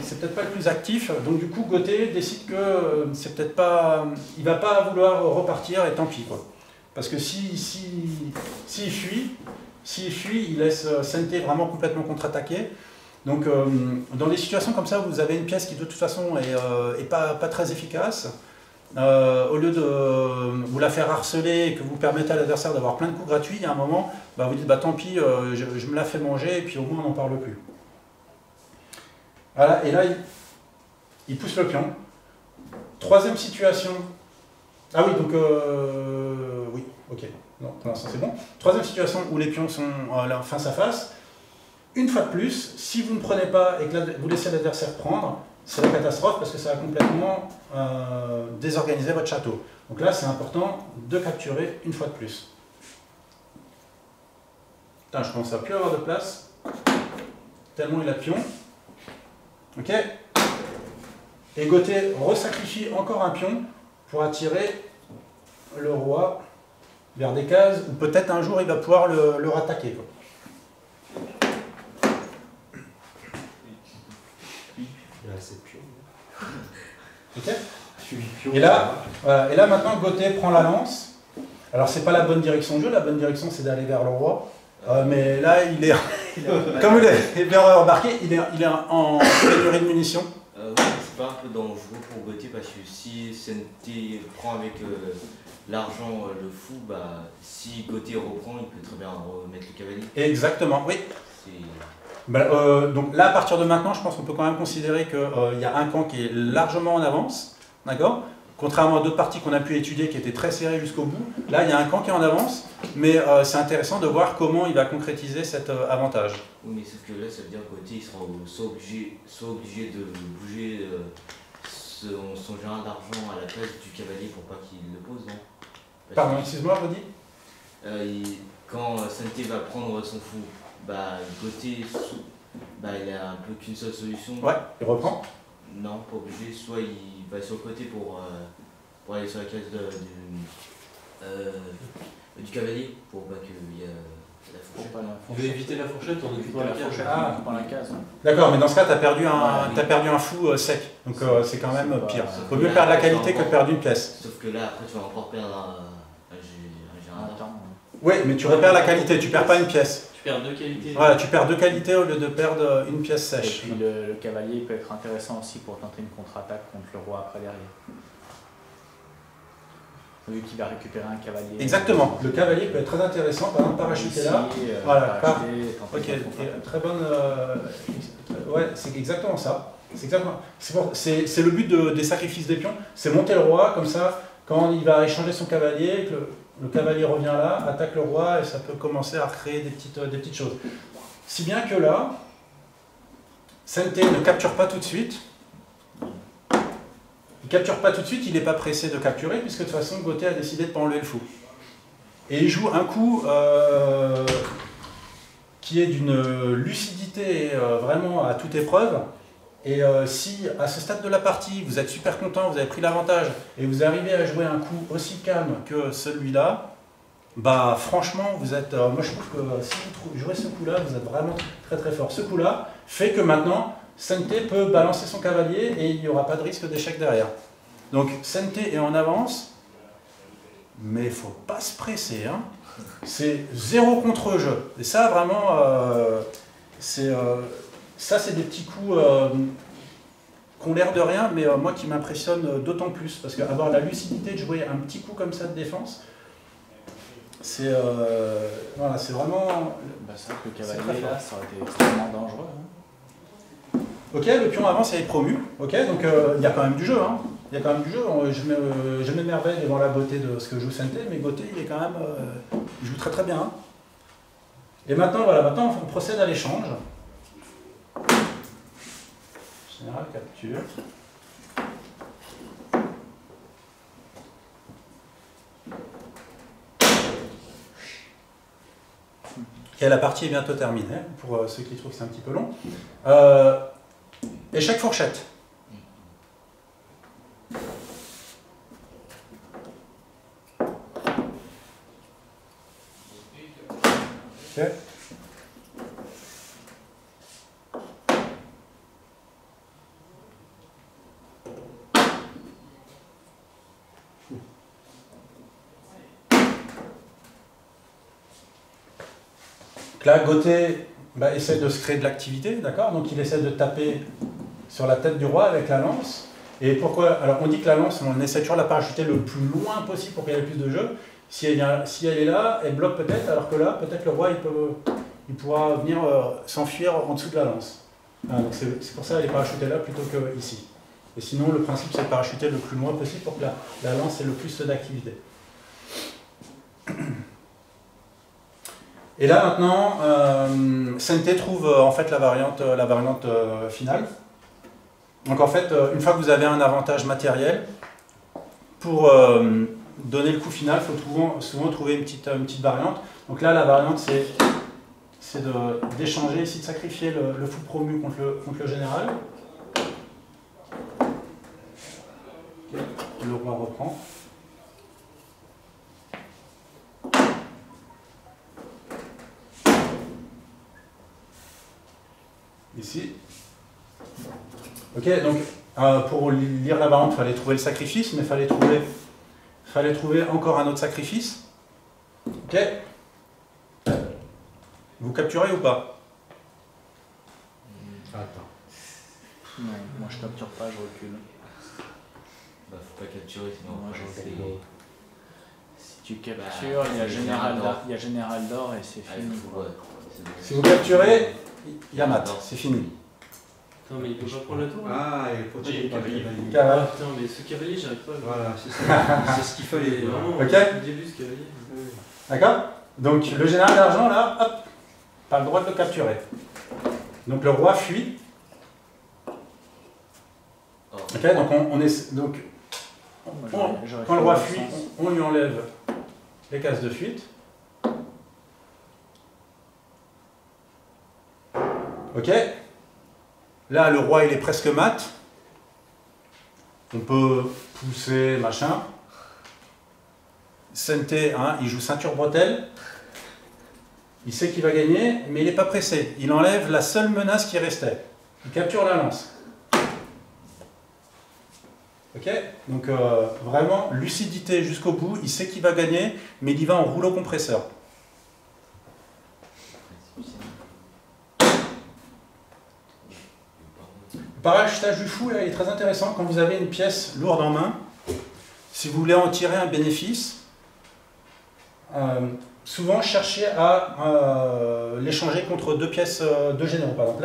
c'est peut-être pas le plus actif. Donc du coup, Gauthier décide que c'est peut-être pas, il va pas vouloir repartir et tant pis quoi. Parce que s'il fuit, il laisse Sente vraiment complètement contre-attaquer. Donc dans des situations comme ça, vous avez une pièce qui de toute façon est pas très efficace. Au lieu de vous la faire harceler et que vous permettez à l'adversaire d'avoir plein de coups gratuits, il y a un moment, bah, vous dites bah tant pis, je me la fais manger et puis au moins on n'en parle plus. Voilà, et là il pousse le pion. Troisième situation. Ah oui, donc oui, ok. Non, pour l'instant c'est bon. Troisième situation où les pions sont face à face. Une fois de plus, si vous ne prenez pas et que vous laissez l'adversaire prendre, c'est la catastrophe parce que ça va complètement désorganiser votre château. Donc là, c'est important de capturer une fois de plus. Putain, je commence à plus avoir de place, tellement il a de pion. Ok. Et Gauthier resacrifie encore un pion pour attirer le roi vers des cases où peut-être un jour il va pouvoir le rattaquer, quoi. Il y a assez de pions. Ok. Et là maintenant Gauthier prend la lance. Alors c'est pas la bonne direction de jeu, la bonne direction c'est d'aller vers le roi. Mais là il est, comme vous l'avez bien remarqué, il est en pénurie de munitions. Oui, c'est pas un peu dangereux pour Gauthier parce que si Sente prend avec l'argent le fou, bah si Gauthier reprend, il peut très bien remettre le cavalier. Exactement, oui. Donc là, à partir de maintenant, je pense qu'on peut quand même considérer qu'il y a un camp qui est largement en avance, d'accord ? Contrairement à d'autres parties qu'on a pu étudier qui étaient très serrées jusqu'au bout, là il y a un camp qui est en avance, mais c'est intéressant de voir comment il va concrétiser cet avantage. Oui, mais sauf que là, ça veut dire que Gauthier il sera soit obligé de bouger son géant d'argent à la place du cavalier pour pas qu'il le pose, non ? Pardon, excuse-moi, redis. Quand Sente va prendre son fou, bah Gauthier, il a un peu qu'une seule solution. Ouais, il reprend. Non, pas obligé, soit il va sur le côté pour aller sur la case du cavalier, pour pas qu'il y ait la fourchette. On veut éviter la fourchette en occupant la cage. Ah, dans la case. D'accord, mais dans ce cas, tu as perdu un fou sec, donc c'est quand même pire. Il vaut mieux perdre la qualité que de perdre une pièce. Sauf que là, après, tu vas encore perdre un géant. Oui, mais tu repères la qualité, tu perds pas une pièce. Tu perds deux qualités. Voilà, tu perds deux qualités au lieu de perdre une pièce sèche. Et puis le cavalier peut être intéressant aussi pour tenter une contre-attaque contre le roi après derrière. Vu qu'il va récupérer un cavalier. Exactement, le cavalier peut être très intéressant, par exemple parachuter là. Voilà, ok, très bonne. Ouais, c'est exactement ça. C'est le but des sacrifices des pions, c'est monter le roi, comme ça, quand il va échanger son cavalier, que le cavalier revient là, attaque le roi, et ça peut commencer à créer des petites choses. Si bien que là, Sente ne capture pas tout de suite. Il ne capture pas tout de suite, il n'est pas pressé de capturer, puisque de toute façon, Gauthier a décidé de ne pas enlever le fou. Et il joue un coup qui est d'une lucidité vraiment à toute épreuve. Et si, à ce stade de la partie, vous êtes super content, vous avez pris l'avantage, et vous arrivez à jouer un coup aussi calme que celui-là, bah franchement, vous êtes... moi je trouve que si vous jouez ce coup-là, vous êtes vraiment très très fort. Ce coup-là fait que maintenant, Sente peut balancer son cavalier et il n'y aura pas de risque d'échec derrière. Donc Sente est en avance, mais il ne faut pas se presser. Hein. C'est 0 contre-jeu. Et ça, vraiment, ça, c'est des petits coups qui ont l'air de rien, mais moi qui m'impressionne d'autant plus. Parce qu'avoir la lucidité de jouer un petit coup comme ça de défense, c'est voilà, c'est vraiment... c'est vrai que le cavalier, là, ça aurait été extrêmement dangereux. Hein. Ok, le pion avance et est promu. Ok, donc il y a quand même du jeu. Hein. Il y a quand même du jeu. Je m'émerveille devant la beauté de ce que joue Sente, mais Gauthier, il est quand même, il joue très très bien. Hein. Et maintenant, voilà, maintenant on procède à l'échange. Général capture. Et la partie est bientôt terminée, pour ceux qui trouvent que c'est un petit peu long. Échec fourchette. Ok. Donc là, Gauthier essaie de se créer de l'activité, d'accord? Donc il essaie de taper sur la tête du roi avec la lance. Et pourquoi? Alors on dit que la lance, on essaie toujours de la parachuter le plus loin possible pour qu'il y ait le plus de jeu. Si elle est là, elle bloque peut-être, alors que là, peut-être le roi, il pourra venir s'enfuir en dessous de la lance. Donc c'est pour ça qu'elle est parachutée là plutôt qu'ici. Et sinon, le principe, c'est de parachuter le plus loin possible pour que la lance ait le plus d'activité. Et là, maintenant, Sente trouve en fait la variante finale. Donc en fait, une fois que vous avez un avantage matériel, pour donner le coup final, il faut souvent trouver une petite variante. Donc là, la variante, c'est d'échanger, ici de sacrifier le fou promu contre le général. Le roi reprend. Ici. Ok, donc pour lire la variante, il fallait trouver le sacrifice, mais il fallait trouver encore un autre sacrifice. Ok. Vous capturez ou pas? Attends. Non, moi je capture pas, je recule. Bah, faut pas capturer, sinon Moi, après, je c'est... recule. Si tu captures, il y a général d'or et c'est fini. Ouais, Si vous capturez, il y a mat, c'est fini. Attends, mais il peut pas prendre le tour? Ah, et protégé par le cavalier. Ah putain, mais ce cavalier, j'arrive pas à le voir. Voilà, c'est ça. C'est ce qu'il fallait. C'est vraiment Ok. au début ce cavalier. D'accord? Donc le général d'argent, là, hop, pas le droit de le capturer. Donc le roi fuit. Ok, donc quand le roi fuit, on lui enlève les cases de fuite. Ok. Là, le roi, il est presque mat. On peut pousser, machin. Sente, hein, il joue ceinture bretelle. Il sait qu'il va gagner, mais il n'est pas pressé. Il enlève la seule menace qui restait. Il capture la lance. Ok? Donc vraiment, lucidité jusqu'au bout. Il sait qu'il va gagner, mais il y va en rouleau compresseur. Le parachutage du fou, là, il est très intéressant. Quand vous avez une pièce lourde en main, si vous voulez en tirer un bénéfice, souvent cherchez à l'échanger contre deux pièces, deux généraux. Par exemple,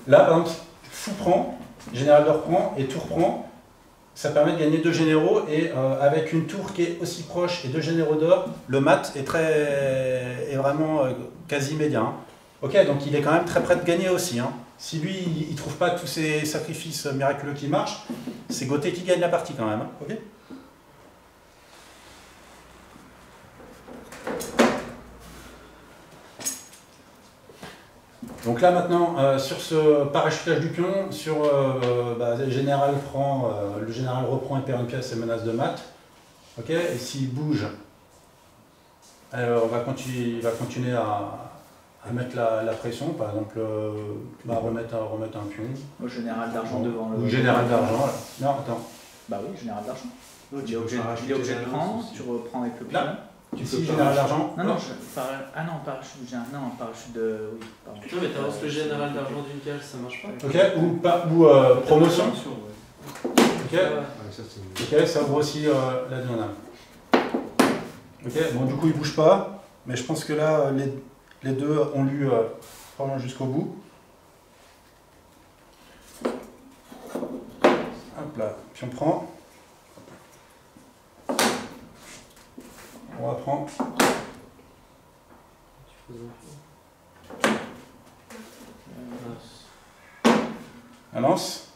là par exemple, fou prend, général d'or prend et tour prend. Ça permet de gagner deux généraux et avec une tour qui est aussi proche et deux généraux d'or, le mat est vraiment quasi immédiat. Hein. Ok, donc il est quand même très près de gagner aussi. Hein. Si lui, il ne trouve pas tous ces sacrifices miraculeux qui marchent, c'est Gauthier qui gagne la partie quand même. Hein. Ok. Donc là maintenant, sur ce parachutage du pion, le général reprend et perd une pièce et menace de mat. Ok, et s'il bouge, alors il va continuer à mettre la pression, par exemple remettre un pion. Au général d'argent devant le... Ou général d'argent. Non, attends. Bah oui, général d'argent. Il est obligé de prendre, tu reprends avec le pion. Ici, général d'argent. Non, parachute de... Oui, pardon. Putain, mais t'avances le général d'argent d'une cage, ça marche pas. Ok, ou promotion. Ok, ok, ça ouvre aussi la diagonale. Ok, bon du coup il bouge pas, mais je pense que là les deux ont lu vraiment jusqu'au bout. Hop là, puis on prend. On reprend. Un lance.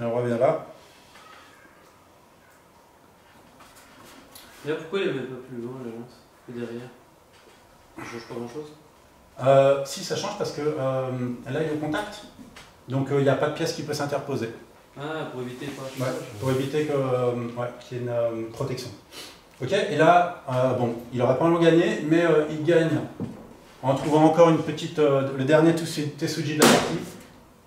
Et on revient là. Et là, pourquoi il ne met pas plus loin la lance que derrière? Ça change pas grand chose? Si, ça change parce que là il est au contact. Donc il n'y a pas de pièce qui peut s'interposer. Ah, pour éviter pas. Ouais, pour éviter qu'il y ait une protection. Ok, et là, bon, il n'aurait pas gagné, mais il gagne en trouvant encore une petite, le dernier Tessuji de la partie.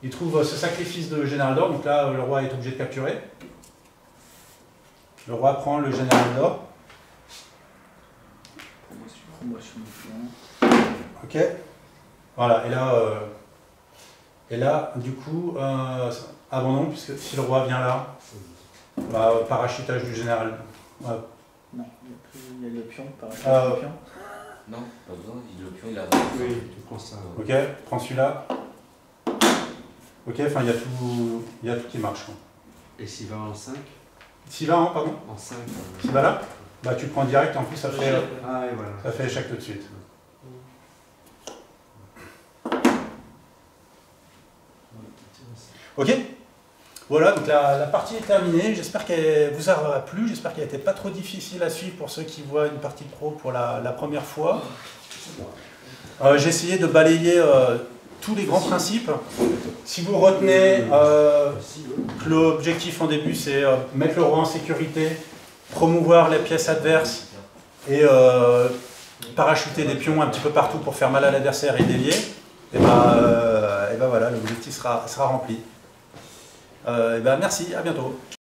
Il trouve ce sacrifice de général d'or, donc là le roi est obligé de capturer. Le roi prend le général d'or. Compression du pion. Ok. Voilà, et là du coup, abandon, puisque si le roi vient là, bah, parachutage du général. Ouais. Non, il y a le pion, parachutage du pion. Non, pas besoin, le pion il a. Oui, tu prends ça. Ok, prends celui-là. Ok, enfin il y a tout qui marche. Quoi. Et s'il va en 5? S'il va, pardon? En 5. S'il va là, bah tu prends direct, en plus ça fait, Ah et voilà. ça fait échec tout de suite. Ok, voilà, donc la partie est terminée. J'espère qu'elle vous aura plu. J'espère qu'elle n'était pas trop difficile à suivre pour ceux qui voient une partie pro pour la première fois. J'ai essayé de balayer tous les grands principes. Si vous retenez que l'objectif en début, c'est mettre le roi en sécurité, promouvoir les pièces adverses et parachuter des pions un petit peu partout pour faire mal à l'adversaire et dévier, et ben voilà, l'objectif sera rempli. Merci, à bientôt.